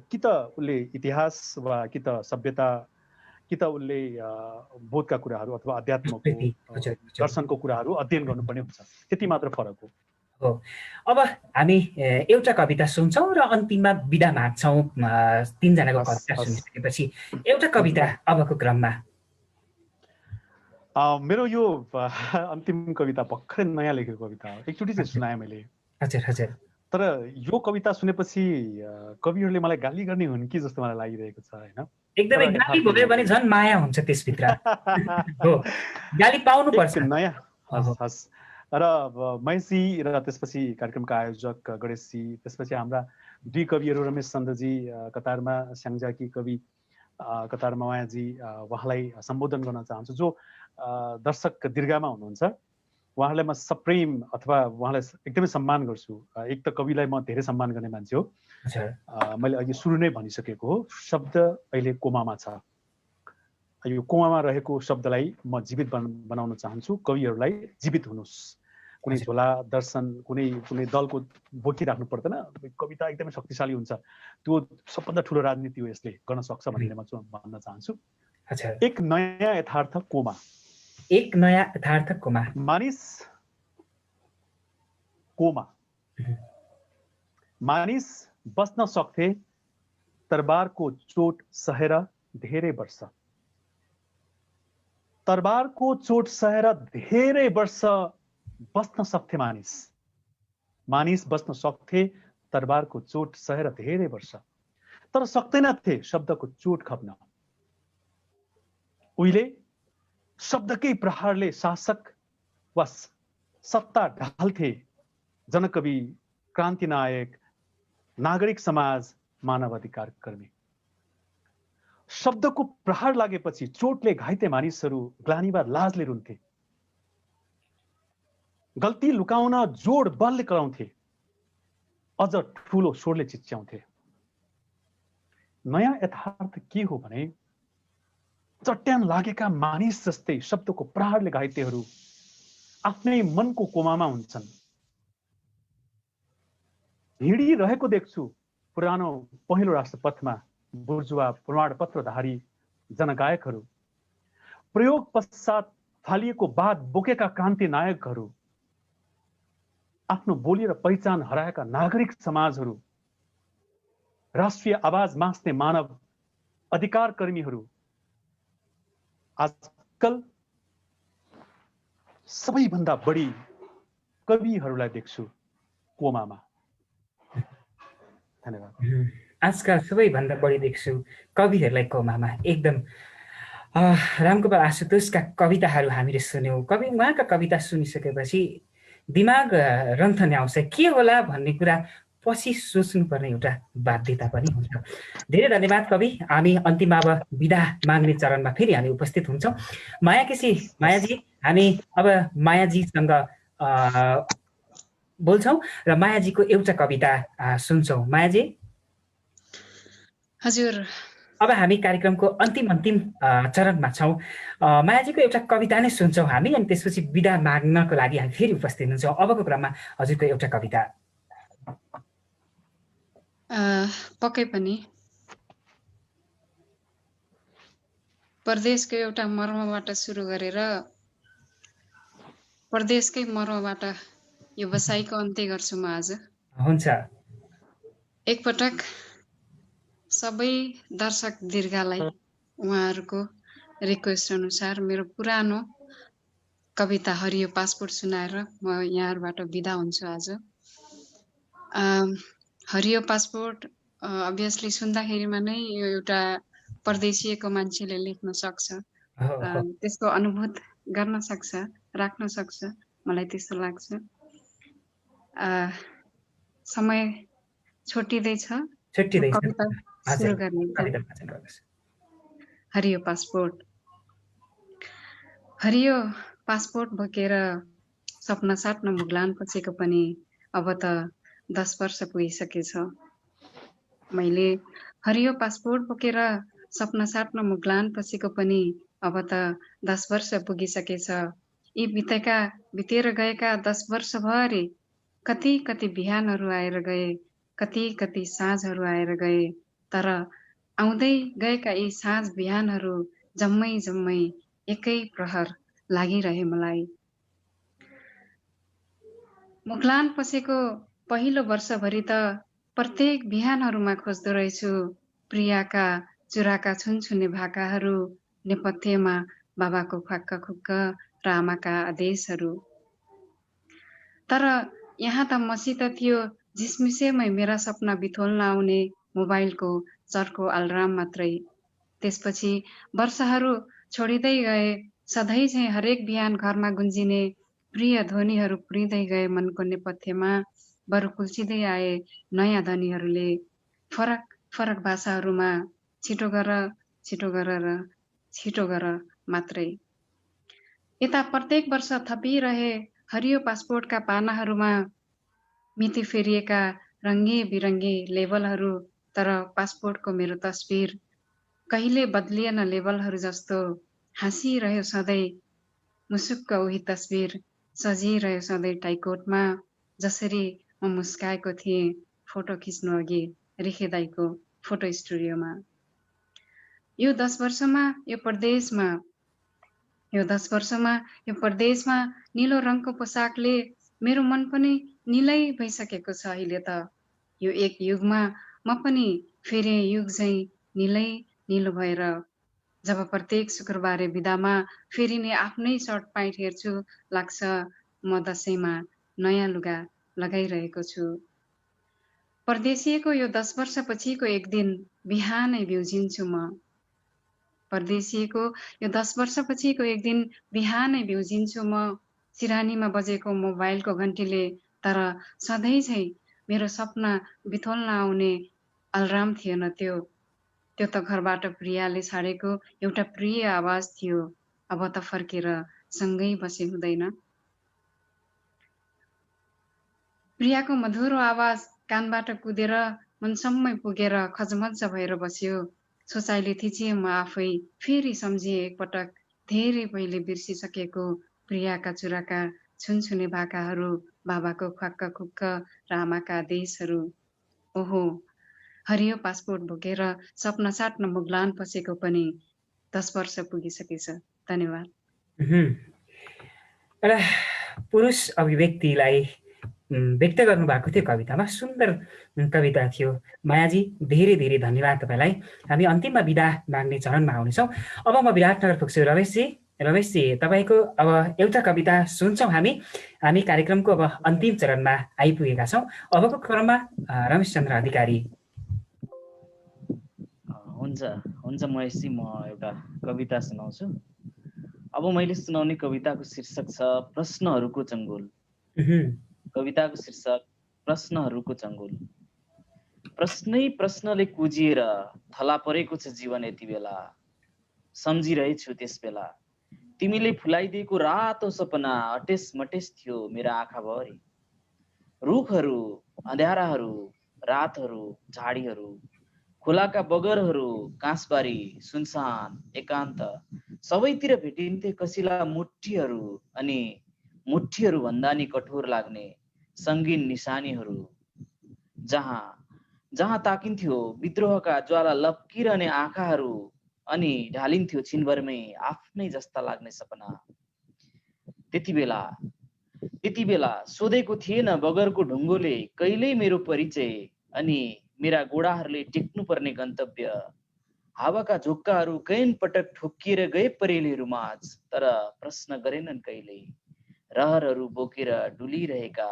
कि त उसले इतिहास वा कि त सभ्यता कि त उसले बोधका कुराहरू अथवा अध्यात्मको दर्शनको कुराहरू अध्ययन गर्नुपर्ने हुन्छ। त्यति मात्र फरक हो। अब हामी एउटा कविता सुन्छौँ र अन्तिममा बिदा माग्छौँ। 3 जनाको कविता सुनिसकेपछि एउटा कविता अबको क्रममा। मेरो यो अन्तिम कविता भर्खरै नयाँ लेखेको कविता हो, एकचोटि चाहिँ सुनाएँ मैले। तर यो कविता सुनेपछि कविहरूले मलाई गाली गर्ने हुन् कि जस्तो मलाई लागिरहेको छ। होइन, एकदमै गाली भयो भने झन् माया हुन्छ त्यसभित्र। हो, गाली पाउनु पर्छ। नयाँ र महेशजी र त्यसपछि कार्यक्रमका आयोजक गणेशजी, त्यसपछि हाम्रा 2 कविहरू रमेश चन्द्रजी कतारमा, स्याङ्जाकी कवि कतारमा मायाजी, उहाँलाई सम्बोधन गर्न चाहन्छु। जो दर्शक दीर्घामा हुनुहुन्छ उहाँलाई म सप्रेम अथवा उहाँलाई एकदमै सम्मान गर्छु। एक त कविलाई म धेरै सम्मान गर्ने मान्छे हो। मैले अघि सुरु नै भनिसकेको हो, शब्द अहिले कोमामा छ। यो कोमामा रहेको शब्दलाई म जीवित बनाउन चाहन्छु। कविहरूलाई जीवित हुनुहोस्। कुनै झोला दर्शन कुनै दलको बोकिराख्नु पर्दैन। कविता एकदमै शक्तिशाली हुन्छ। त्यो सबभन्दा ठुलो राजनीति हो, यसले गर्न सक्छ भनेर म भन्न चाहन्छु। एक नयाँ यथार्थ कोमा, एक नयाँ यथार्थ कोमा। मानिस कोमा, मानिस बस्न सक्थे तरबारको चोट सहेर धेरै वर्ष। तरबारको चोट सहेर धेरै वर्ष बस्न सक्थे मानिस। मानिस बस्न सक्थे तरबारको चोट सहेर धेरै वर्ष, तर सक्दैनथे शब्दको चोट खप्न। उहिले शब्दकै प्रहारले शासक वा सत्ता ढाल्थे। जनकवि, क्रान्ति नायक, नागरिक समाज, मानवाधिकार कर्मी। शब्दको प्रहार लागेपछि चोटले घाइते मानिसहरू ग्लानि वा लाजले रुन्थे। गल्ती लुकाउन जोड बलले कराउँथे, अझ ठुलो स्वरले चिच्याउँथे। नयाँ यथार्थ के हो भने चट्यान लागेका मानिस जस्तै शब्दको प्रहारले घाइतेहरू आफ्नै मनको कोमामा हुन्छन्। हिँडिरहेको देख्छु पुरानो पहिलो राष्ट्रपथमा बुर्जुवा प्रमाणपत्रधारी जनगायकहरू, प्रयोग पश्चात फालिएको बाद बोकेका क्रान्ति नायकहरू, आफ्नो बोली र पहिचान हराएका नागरिक समाजहरू, राष्ट्रिय आवाज मास्ने मानव अधिकार कर्मीहरू आजकल सबैभन्दा बढी कविहरूलाई देख्छु कोमामा। धन्यवाद। आजकल सबैभन्दा बढी देख्छु कविहरूलाई कोमामा। एकदम रामगोपाल आशुतोषका कविताहरू हामीले सुन्यौँ। उहाँका कविता सुनिसकेपछि दिमाग रन्थने आउँछ, के होला भन्ने कुरा पछि सोच्नुपर्ने एउटा बाध्यता पनि हुन्छ। धेरै धन्यवाद कवि। हामी अन्तिममा अब बिदा माग्ने चरणमा फेरि हामी उपस्थित हुन्छौँ। मायाजी, हामी अब मायाजीसँग बोल्छौँ र मायाजीको एउटा कविता सुन्छौँ। मायाजी। हजुर। अब हामी कार्यक्रमको अन्तिम चरणमा छौँ। मायाजीको एउटा कविता नै सुन्छौँ हामी, अनि त्यसपछि बिदा माग्नको लागि हामी फेरि उपस्थित हुन्छौँ। अबको क्रममा हजुरको एउटा कविता। पक्कै पनि परदेशको एउटा मर्मबाट सुरु गरेर परदेशकै मर्मबाट यो बसाइको अन्त्य गर्छु म आज। हुन्छ। एकपटक सबै दर्शक दीर्घलाई उहाँहरूको रिक्वेस्ट अनुसार मेरो पुरानो कविता हरियो पासपोर्ट सुनाएर म यहाँहरूबाट बिदा हुन्छु आज। हरियो पासपोर्ट अभियसली सुन्दाखेरिमा नै यो एउटा परदेशिएको मान्छेले लेख्न सक्छ, त्यसको अनुभूत गर्न सक्छ, राख्न सक्छ, मलाई त्यस्तो लाग्छ। समय छुट्टिँदैछ, कविता सुरु गर्ने। हरियो पासपोर्ट। हरियो पासपोर्ट बोकेर सपना साट्न मुगलान पसेको पनि अब त 10 वर्ष पुगिसकेछ। मैले हरियो पासपोर्ट बोकेर सपना साट्न मुगलान पसेको पनि अब त 10 वर्ष पुगिसकेछ। यी बितेर गएका 10 वर्षभरि कति कति बिहानहरू आएर गए, कति कति साँझहरू आएर गए, तर आउँदै गएका यी साँझ बिहानहरू जम्मै एकै प्रहर लागिरहे मलाई। मुगलान पसेको पहिलो वर्षभरि त प्रत्येक बिहानहरूमा खोज्दो रहेछु प्रियाका चुराका छुनछुने भाकाहरू, नेपथ्यमा बाबाको फाक्क खुक्क र आमाका आदेशहरू। तर यहाँ त मसित थियो झिसमिसेमै मेरा सपना बिथोल्न आउने मोबाइलको चर्को अलार्म मात्रै। त्यसपछि वर्षहरू छोडिँदै गए, सधैँ चाहिँ हरेक बिहान घरमा गुन्जिने प्रिय ध्वनिहरू पुरिँदै गए मनको नेपथ्यमा। बरु कुल्चिँदै आए नयाँ ध्वनिहरूले फरक फरक भाषाहरूमा, छिटो गर मात्रै। यता प्रत्येक वर्ष थपिरहे हरियो पासपोर्टका पानाहरूमा मिति फेरिएका रङ्गे बिरङ्गे लेबलहरू, तर पासपोर्टको मेरो तस्बिर कहिले बदलिएन लेबलहरू जस्तो। हाँसिरह्यो सधैँ मुसुक्क उही तस्बिर, सजिरह्यो सधैँ टाइकोटमा, जसरी म मुस्काएको थिएँ फोटो खिच्नु अघि रिखे दाइको फोटो स्टुडियोमा। यो 10 वर्षमा यो परदेशमा नीलो रङको पोसाकले मेरो मन पनि नीलै भइसकेको छ अहिले त। यो एक युगमा म पनि फेरि युग झैँ नीलै नीलो भएर जब प्रत्येक शुक्रबारे बिदामा फेरि नै आफ्नै सर्ट प्यान्ट हेर्छु, लाग्छ म दसैँमा नयाँ लुगा लगाइरहेको छु। परदेशिएको यो 10 वर्षपछिको एक दिन बिहानै बिउजिन्छु म। परदेशिएको यो 10 वर्षपछिको एक दिन बिहानै बिउजिन्छु म। सिरानीमा बजेको मोबाइलको घन्टीले तर सधैँ चाहिँ मेरो सपना बिथोल्न आउने अलार्म थिएन त्यो त घरबाट प्रियाले छाडेको एउटा प्रिय आवाज थियो। अब त फर्केर सँगै बसे हुँदैन। प्रियाको मधुरो आवाज कानबाट कुदेर मनसम्मै पुगेर खजमज भएर बस्यो। सोचाइले थिचिए म आफै, फेरि सम्झिए एकपटक धेरै पहिले बिर्सिसकेको प्रियाका चुराका छुनछुने भाकाहरू, बाबाको ख्वाक्क खुक्क र आमाका आदेशहरू। ओहो, हरियो पासपोर्ट बोकेर सपना साट्न मुगलान पसेको पनि 10 वर्ष पुगिसकेछ। धन्यवाद। एउटा पुरुष अभिव्यक्तिलाई व्यक्त गर्नुभएको थियो कवितामा। सुन्दर कविता थियो। मायाजी, धेरै धेरै धन्यवाद तपाईँलाई। हामी अन्तिममा बिदा माग्ने चरणमा आउनेछौँ। अब म विराटनगर पुग्छु। रमेशजी, तपाईँको अब एउटा कविता सुन्छौँ हामी कार्यक्रमको अब अन्तिम चरणमा आइपुगेका छौँ। अबको क्रममा रमेशचन्द्र अधिकारी। हुन्छ महेशजी, म एउटा कविता सुनाउँछु। अब मैले सुनाउने कविताको शीर्षक छ प्रश्नहरूको चङ्गुल। कविताको शीर्षक प्रश्नहरूको चङ्गुल। प्रश्नै प्रश्नले कुजिएर थला परेको छ जीवन यति बेला। सम्झिरहेछु त्यस बेला तिमीले फुलाइदिएको रातो सपना अटेस मटेस थियो मेरा आँखाभरि। रुखहरू, अँध्याराहरू, रातहरू, झाडीहरू, खोलाका बगरहरू, काँसबारी, सुनसान, एकान्त, सबैतिर भेटिन्थे कसिला मुठ्ठीहरू अनि मुठ्ठीहरू भन्दा नि कठोर लाग्ने सङ्गीन निशानीहरू। जहाँ ताकिन्थ्यो विद्रोहका ज्वाला लप्किरहने आँखाहरू अनि ढालिन्थ्यो छिनभरमै आफ्नै जस्ता लाग्ने सपना। त्यति बेला सोधेको थिएन बगरको ढुङ्गोले कहिल्यै मेरो परिचय अनि मेरा गोडाहरूले टेक्नु पर्ने गन्तव्य। हावाका झोक्काहरू कैयन पटक ठोक्किएर गए परेलीहरू माझ, तर प्रश्न गरेनन् कहिल्यै रहरहरू बोकेर डुलिरहेका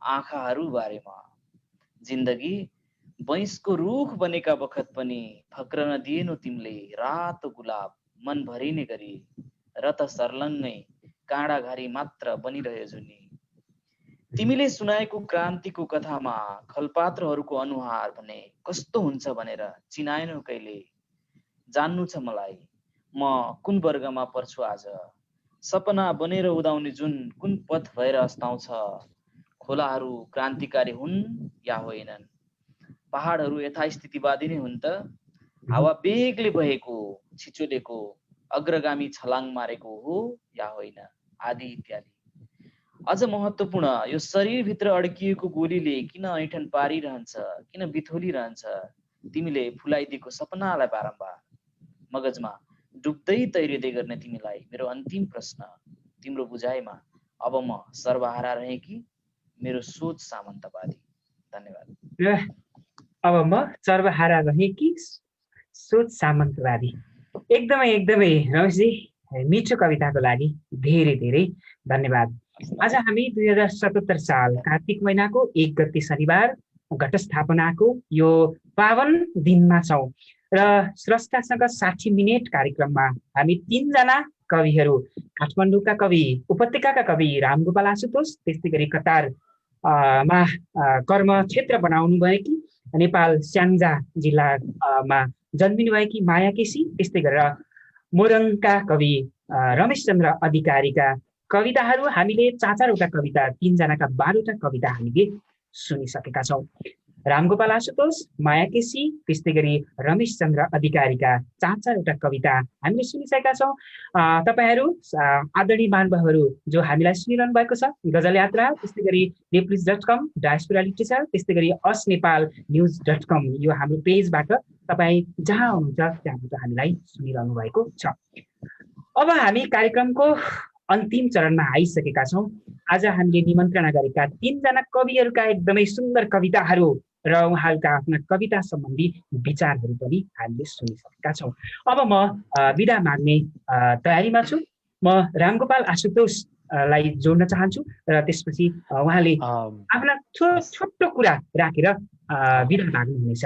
आँखाहरू बारेमा। जिन्दगी बैंसको रुख बनेका बखत पनि फक्रन दिएनौ तिमीले रातो गुलाब मन भरिने गरी, र त सर्लङ्गै काँडाघारी मात्र बनिरह्यो जुनी। तिमीले सुनाएको क्रान्तिको कथामा खलपात्रहरूको अनुहार भने कस्तो हुन्छ भनेर चिनाएनौ कहिले। जान्नु छ मलाई म कुन वर्गमा पर्छु आज, सपना बनेर उदाउने जुन कुन पथ भएर अस्ताउँछ। खोलाहरू क्रान्तिकारी हुन् या होइनन्, पहाडहरू यथास्थितिवादी नै हुन् त, हावा बेगले बहेको छिचोलेको अग्रगामी छलाङ मारेको हो या होइन, आदि इत्यादि। अझ महत्त्वपूर्ण, यो शरीरभित्र अड्किएको गोलीले किन ऐठन पारिरहन्छ, किन बिथोलिरहन्छ तिमीले फुलाइदिएको सपनालाई बारम्बार। मगजमा डुब्दै तैरिँदै गर्ने तिमीलाई मेरो अन्तिम प्रश्न, तिम्रो बुझाइमा अब म सर्वहारा रहेँ कि मेरो सोच सामन्तवादी। धन्यवाद। अब म सर्वहारा रहेँ कि सोच सामन्तवादी। एकदमै रमेशजी, मिठो कविताको लागि धेरै धेरै धन्यवाद। आज हामी 2077 साल कार्तिक महिनाको 1 गते शनिबार घटस्थापनाको यो पावन दिनमा छौँ र स्रष्टासँग 60 मिनेट कार्यक्रममा हामी 3 जना कविहरू, काठमाडौँका कवि, उपत्यकाका कवि रामगोपाल आशुतोष, त्यस्तै गरी कतारमा कर्मक्षेत्र बनाउनु भएकी नेपाल स्याङ्जा जिल्लामा जन्मिनु भएकी माया केसी, त्यस्तै गरेर मोरङका कवि रमेशचन्द्र अधिकारीका कविताहरू हामीले 4-4वटा कविता, 3 जनाका 12वटा कविता हामीले सुनिसकेका छौँ। रामगोपाल आशुतोष, माया केसी, त्यस्तै गरी रमेशचन्द्र अधिकारीका 4-4वटा कविता हामीले सुनिसकेका छौँ। तपाईँहरू आदरणीय महानुभावहरू जो हामीलाई सुनिरहनु भएको छ, गजल यात्रा, त्यस्तै गरी nepliz.com, डायस्पोरा लिटरेचर, त्यस्तै गरी asnepalnews.com यो हाम्रो पेजबाट तपाईँ जहाँ हुनुहुन्छ त्यहाँबाट हामीलाई सुनिरहनु भएको छ। अब हामी कार्यक्रमको अन्तिम चरणमा आइसकेका छौँ। आज हामीले निमन्त्रणा गरेका 3 जना कविहरूका एकदमै सुन्दर कविताहरू र उहाँहरूका आफ्ना कविता सम्बन्धी विचारहरू पनि हामीले सुनिसकेका छौँ। अब म बिदा माग्ने तयारीमा छु। म रामगोपाल आशुतोषलाई जोड्न चाहन्छु र त्यसपछि उहाँले आफ्ना छोटो कुरा राखेर बिदा माग्नुहुनेछ।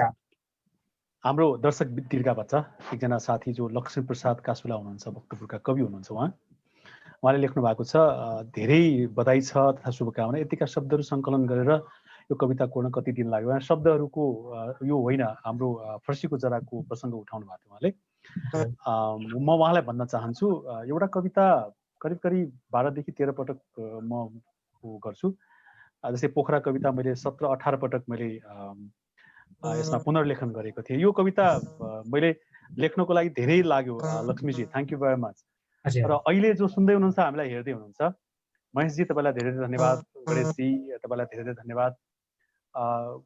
हाम्रो दर्शक दीर्घा बच्चा एकजना साथी जो लक्ष्मीप्रसाद कासुला हुनुहुन्छ, भक्तपुरका कवि हुनुहुन्छ, उहाँले लेख्नु भएको छ, धेरै बधाई छ तथा शुभकामना। यतिका शब्दहरू सङ्कलन गरेर यो कविता कोर्न कति दिन लाग्यो। शब्दहरूको यो होइन, हाम्रो फर्सीको जराको प्रसङ्ग उठाउनु भएको थियो उहाँले। म उहाँलाई भन्न चाहन्छु, एउटा कविता करिब 12 देखि 13 पटक म गर्छु जस्तै पोखरा कविता मैले 17-18 पटक मैले यसमा पुनर्लेखन गरेको थिएँ। यो कविता मैले लेख्नको लागि धेरै लाग्यो। लक्ष्मीजी थ्याङ्क यू भेरी मच। र अहिले जो सुन्दै हुनुहुन्छ, हामीलाई हेर्दै हुनुहुन्छ, महेशजी तपाईँलाई धेरै धेरै धन्यवाद, गणेशजी तपाईँलाई धेरै धेरै धन्यवाद।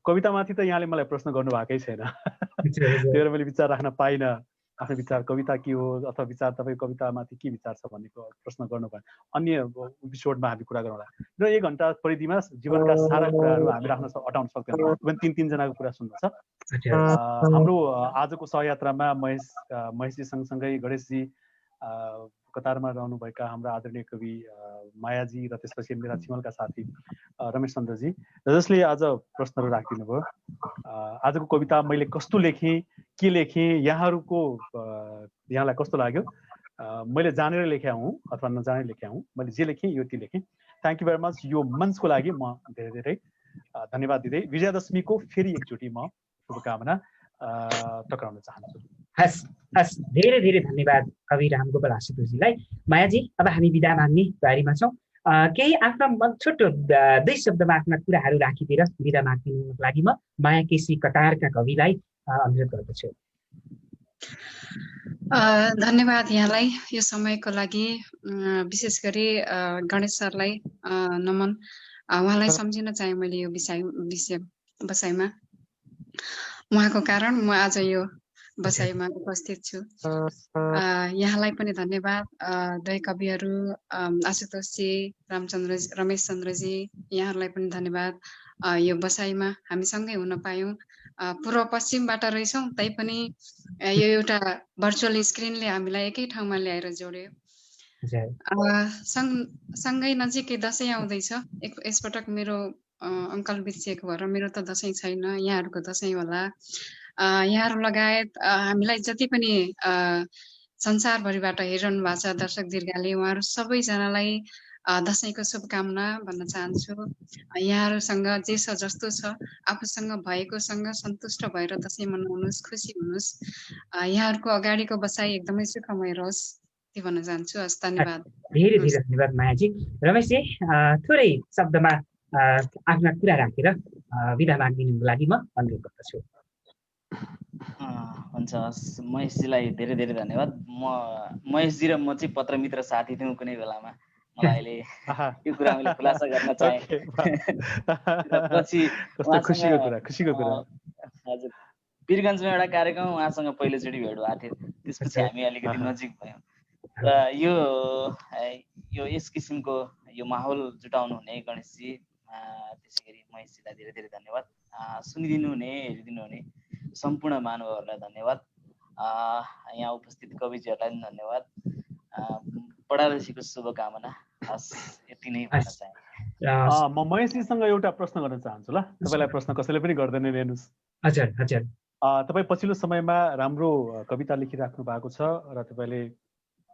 कवितामाथि त यहाँले मलाई प्रश्न गर्नु भएकै छैन, त्यही भएर मैले विचार राख्न पाइनँ। आफ्नो विचार कविता के हो अथवा विचार तपाईँ कवितामाथि के विचार छ भन्ने प्रश्न गर्नु भयो। अन्य एपिसोडमा हामी कुरा गरौँला। र 1 घन्टा परिधिमा जीवनका सारा कुराहरू हामी हटाउन सक्दैनौँ। इभन 3 जनाको कुरा सुन्नु छ। हाम्रो आजको सहयात्रामा महेशजी सँगसँगै गणेशजी, कतारमा रहनुभएका हाम्रा आदरणीय कवि मायाजी, र त्यसपछि मेरा छिमलका साथी रमेश चन्द्रजी, जसले आज प्रश्नहरू राखिदिनु भयो। आजको कविता मैले कस्तो लेखेँ, के लेखेँ, यहाँलाई कस्तो लाग्यो? मैले जानेर लेख्या हुँ अथवा नजानेर लेख्या हुँ, मैले जे लेखेँ यो ती लेखेँ। Thank you very much. यो मञ्चको लागि म धेरै धेरै धन्यवाद दिँदै विजयादशमीको फेरि एकचोटि म शुभकामना टक्राउन चाहन्छु। हस्, धेरै धेरै धन्यवाद कवि रामगोपाल आशुतोषजीलाई। मायाजी, अब हामी बिदा माग्ने तयारीमा छौँ। केही आफ्ना छोटो 2 शब्दमा आफ्ना कुराहरू राखिदिएर बिदा माग्दिनुको लागि म माया केसी कतारका कविलाई अनुरोध गर्दछु। धन्यवाद यहाँलाई यो समयको लागि। विशेष गरी गणेश सरलाई नमन। उहाँलाई सम्झिन चाहे मैले यो बसाइमा। उहाँको कारण म आज यो बसाइमा उपस्थित छु। यहाँलाई पनि धन्यवाद। 2 कविहरू आशुतोषजी, रमेश चन्द्रजी, यहाँहरूलाई पनि धन्यवाद। यो बसाइमा हामीसँगै हुन पायौँ। पूर्व पश्चिमबाट रहेछौँ, तैपनि यो एउटा भर्चुअल स्क्रिनले हामीलाई एकै ठाउँमा ल्याएर जोड्यो। सँगै नजिकै दसैँ आउँदैछ। यसपटक मेरो अङ्कल बिर्सिएको भएर मेरो त दसैँ छैन, यहाँहरूको दसैँ होला। यहाँहरू लगायत हामीलाई जति पनि संसारभरिबाट हेरिरहनु भएको छ दर्शक दीर्घाले, उहाँहरू सबैजनालाई दसैँको शुभकामना भन्न चाहन्छु। यहाँहरूसँग जे छ जस्तो छ आफूसँग भएकोसँग सन्तुष्ट भएर दसैँ मनाउनुहोस्, खुसी हुनुहोस्। यहाँहरूको अगाडिको बसाइ एकदमै सुखमय रहोस्, त्यही भन्न चाहन्छु। हस्, धन्यवाद। धेरै धेरै धन्यवाद मायाजी। रमेशजी, थोरै शब्दमा आफ्ना कुरा राखेर बिदा माग्दिनुको लागि म अनुरोध गर्दछु। हुन्छ, महेशजीलाई धेरै धेरै धन्यवाद। महेशजी र म चाहिँ पत्र मित्र साथी थियौँ कुनै बेलामा। मलाई अहिले यो कुरा मैले खुलासा गर्न चाहेँ। पछि खुसीको कुरा। हजुर, वीरगञ्जमा एउटा कार्यक्रम उहाँसँग पहिलोचोटि भेट भएको थियो। त्यसपछि हामी अलिकति नजिक भयौँ। र यो यस किसिमको यो माहौल जुटाउनु हुने गणेशजी, त्यसै गरी महेशजीलाई धेरै धेरै धन्यवाद। सुनिदिनु हुने, हेरिदिनु हुने सम्पूर्ण महानुभावहरूलाई धन्यवाद। यहाँ उपस्थित कविजीहरूलाई पनि धन्यवाद। पढादशीको शुभकामना। हस्, यति नै भन्न चाहे। म महेशजीसँग एउटा प्रश्न गर्न चाहन्छु। ल, तपाईँलाई प्रश्न कसैले पनि गर्दैन, हेर्नुहोस्। हजुर हजुर। तपाईँ पछिल्लो समयमा राम्रो कविता लेखिराख्नु भएको छ र तपाईँले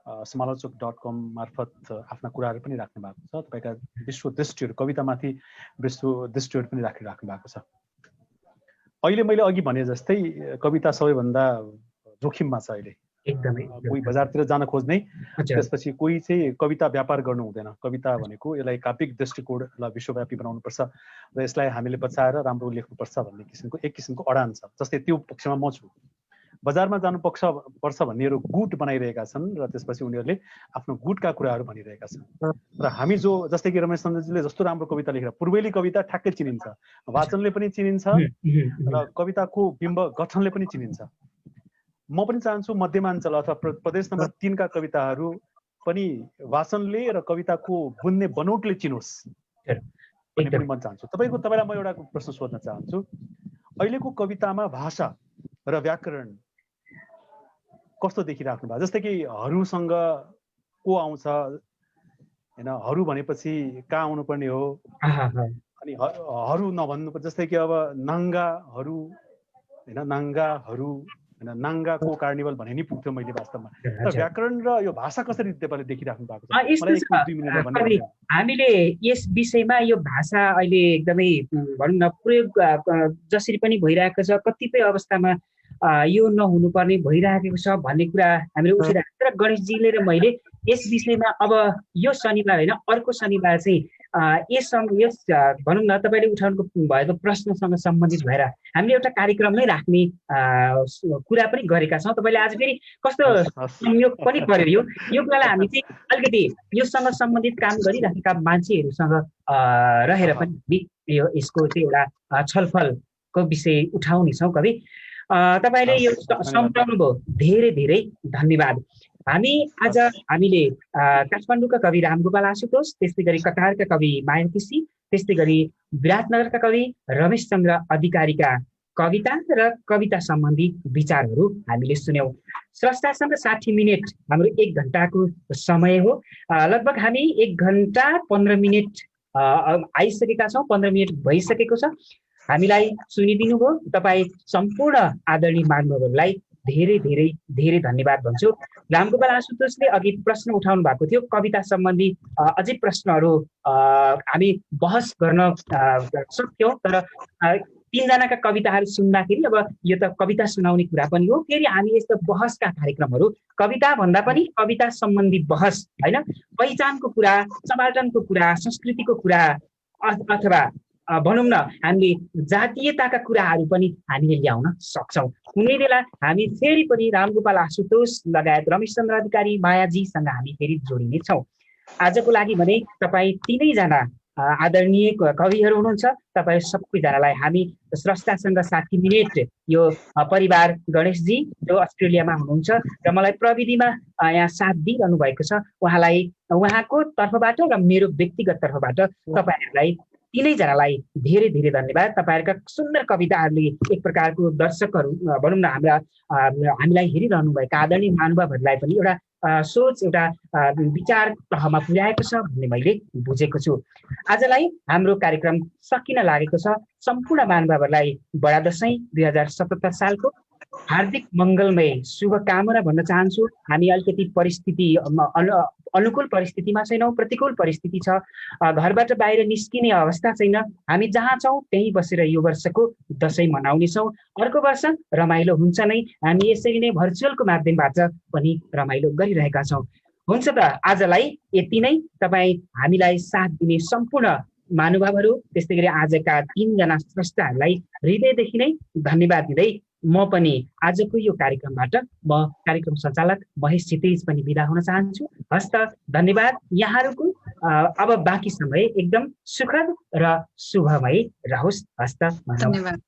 समालोचक.com मार्फत आफ्ना कुराहरू पनि राख्नु भएको छ। तपाईँका विश्व दृष्टिहरू, कवितामाथि विश्व दृष्टिहरू पनि राखिराख्नु भएको छ। अहिले मैले अघि भने जस्तै कविता सबैभन्दा जोखिममा छ अहिले। एकदमै कोही बजारतिर जान खोज्ने, त्यसपछि कोही चाहिँ कविता व्यापार गर्नु हुँदैन। कविता भनेको यसलाई काव्यिक दृष्टिकोणलाई विश्वव्यापी बनाउनुपर्छ र यसलाई हामीले बचाएर राम्रो लेख्नुपर्छ भन्ने किसिमको एक किसिमको अडान छ। जस्तै त्यो पक्षमा म छु। बजारमा जानु पर्छ भन्नेहरू गुट बनाइरहेका छन् र त्यसपछि उनीहरूले आफ्नो गुटका कुराहरू भनिरहेका छन्। र हामी जो जस्तै कि रमेश चन्द्रजीले जस्तो राम्रो कविता लेखेर, पूर्वेली कविता ठ्याक्कै चिनिन्छ, वाचनले पनि चिनिन्छ र कविताको बिम्ब गठनले पनि चिनिन्छ। म पनि चाहन्छु मध्यमाञ्चल अथवा प्रदेश नम्बर 3 का कविताहरू पनि वाचनले र कविताको बुन्ने बनोटले चिनोस् भन्ने पनि म चाहन्छु। तपाईँलाई म एउटा प्रश्न सोध्न चाहन्छु। अहिलेको कवितामा भाषा र व्याकरण कस्तो देखिराख्नु भएको? जस्तै कि हरूसँग को आउँछ हैन, हरू भनेपछि कहाँ आउनुपर्ने हो, अनि हरू नभन्नु। जस्तै कि अब नाङ्गाहरू हैन, नाङ्गाहरू हैन, नाङ्गाको कार्निभल भने नि पुग्थ्यो मैले वास्तवमा। तर व्याकरण र यो भाषा कसरी तपाईँले देखिराख्नु भएको छ? हामीले यस विषयमा यो भाषा अहिले एकदमै भनौँ न प्रयोग जसरी पनि भइरहेको छ, कतिपय अवस्थामा यो नहुनुपर्ने भइरहेको छ भन्ने कुरा हामीले उठिरहेको छ। र गणेशजीले र मैले यस विषयमा अब यो शनिबार होइन अर्को शनिबार चाहिँ यस भनौँ न तपाईँले उठाउनु भएको प्रश्नसँग सम्बन्धित भएर हामीले एउटा कार्यक्रम नै राख्ने कुरा पनि गरेका छौँ। तपाईँले आज फेरि कस्तो संयोग पनि पर्यो यो कुरालाई हामी चाहिँ अलिकति योसँग सम्बन्धित काम गरिराखेका मान्छेहरूसँग रहेर पनि हामी यसको चाहिँ एउटा छलफलको विषय उठाउनेछौँ कवि। तपाईँले यो सम्झाउनु भयो, धेरै धेरै धन्यवाद। हामीले काठमाडौँका कवि रामगोपाल आशुतोष, त्यस्तै गरी कटारका कवि माया केसी, त्यस्तै गरी विराटनगरका कवि रमेश चन्द्र अधिकारीका कविता र कविता सम्बन्धी विचारहरू हामीले सुन्यौँ। स्रष्टासँग 60 मिनट हाम्रो 1 घन्टाको समय हो। लगभग हामी 1 घन्टा 15 मिनट आइसकेका छौँ, 15 मिनट भइसकेको छ। हामीलाई सुनिदिनु भयो तपाईँ सम्पूर्ण आदरणीय महानुभावहरूलाई धेरै धेरै धेरै धन्यवाद भन्छु। रामगोपाल आशुतोषले अघि प्रश्न उठाउनु भएको थियो, कविता सम्बन्धी अझै प्रश्नहरू हामी बहस गर्न सक्थ्यौँ, तर 3 जनाका कविताहरू सुन्दाखेरि अब यो त कविता सुनाउने कुरा पनि हो। फेरि हामी यस्तो बहसका कार्यक्रमहरू, कविता भन्दा पनि कविता सम्बन्धी बहस होइन, पहिचानको कुरा, सबाल्टनको कुरा, संस्कृतिको कुरा अथवा भनौँ न हामीले जातीयताका कुराहरू पनि हामीले ल्याउन सक्छौँ। कुनै बेला हामी फेरि पनि रामगोपाल आशुतोष लगायत रमेश चन्द्र अधिकारी मायाजीसँग हामी फेरि जोडिनेछौँ। आजको लागि भने तपाईँ 3 जना आदरणीय कविहरू हुनुहुन्छ। तपाईँ सबैजनालाई हामी स्रष्टासँग 60 मिनट यो परिवार गणेशजी जो अस्ट्रेलियामा हुनुहुन्छ र मलाई प्रविधिमा यहाँ साथ दिइरहनु भएको छ, उहाँको तर्फबाट र मेरो व्यक्तिगत तर्फबाट तपाईँहरूलाई 3 जनालाई धेरै धेरै धन्यवाद। तपाईँहरूका सुन्दर कविताहरूले एक प्रकारको दर्शकहरू भनौँ न हामीलाई हेरिरहनु भएका आदरणीय महानुभावहरूलाई पनि एउटा सोच, एउटा विचार तहमा पुर्याएको छ भन्ने मैले बुझेको छु। आजलाई हाम्रो कार्यक्रम सकिन लागेको छ। सम्पूर्ण महानुभावहरूलाई बडा दशैं 2077 सालको हार्दिक मङ्गलमय शुभकामना भन्न चाहन्छु। हामी अलिकति अनुकूल परिस्थितिमा छैनौँ, प्रतिकूल परिस्थिति छ, घरबाट बाहिर निस्किने अवस्था छैन। हामी जहाँ छौँ त्यहीँ बसेर यो वर्षको दशैं मनाउनेछौँ। अर्को वर्ष रमाइलो हुन्छ नै, हामी यसरी नै भर्चुअलको माध्यमबाट पनि रमाइलो गरिरहेका छौँ। हुन्छ त आजलाई यति नै। तपाईँ हामीलाई साथ दिने सम्पूर्ण महानुभावहरू, त्यस्तै गरी आजका 3 जना स्रष्टाहरूलाई हृदयदेखि नै धन्यवाद दिँदै म पनि आजको यो कार्यक्रमबाट कार्यक्रम सञ्चालक महेश क्षितिज पनि बिदा हुन चाहन्छु। हस्त धन्यवाद। यहाँहरूको अब बाँकी समय एकदम सुखद र शुभमय रहोस्। हस्त धन्यवाद।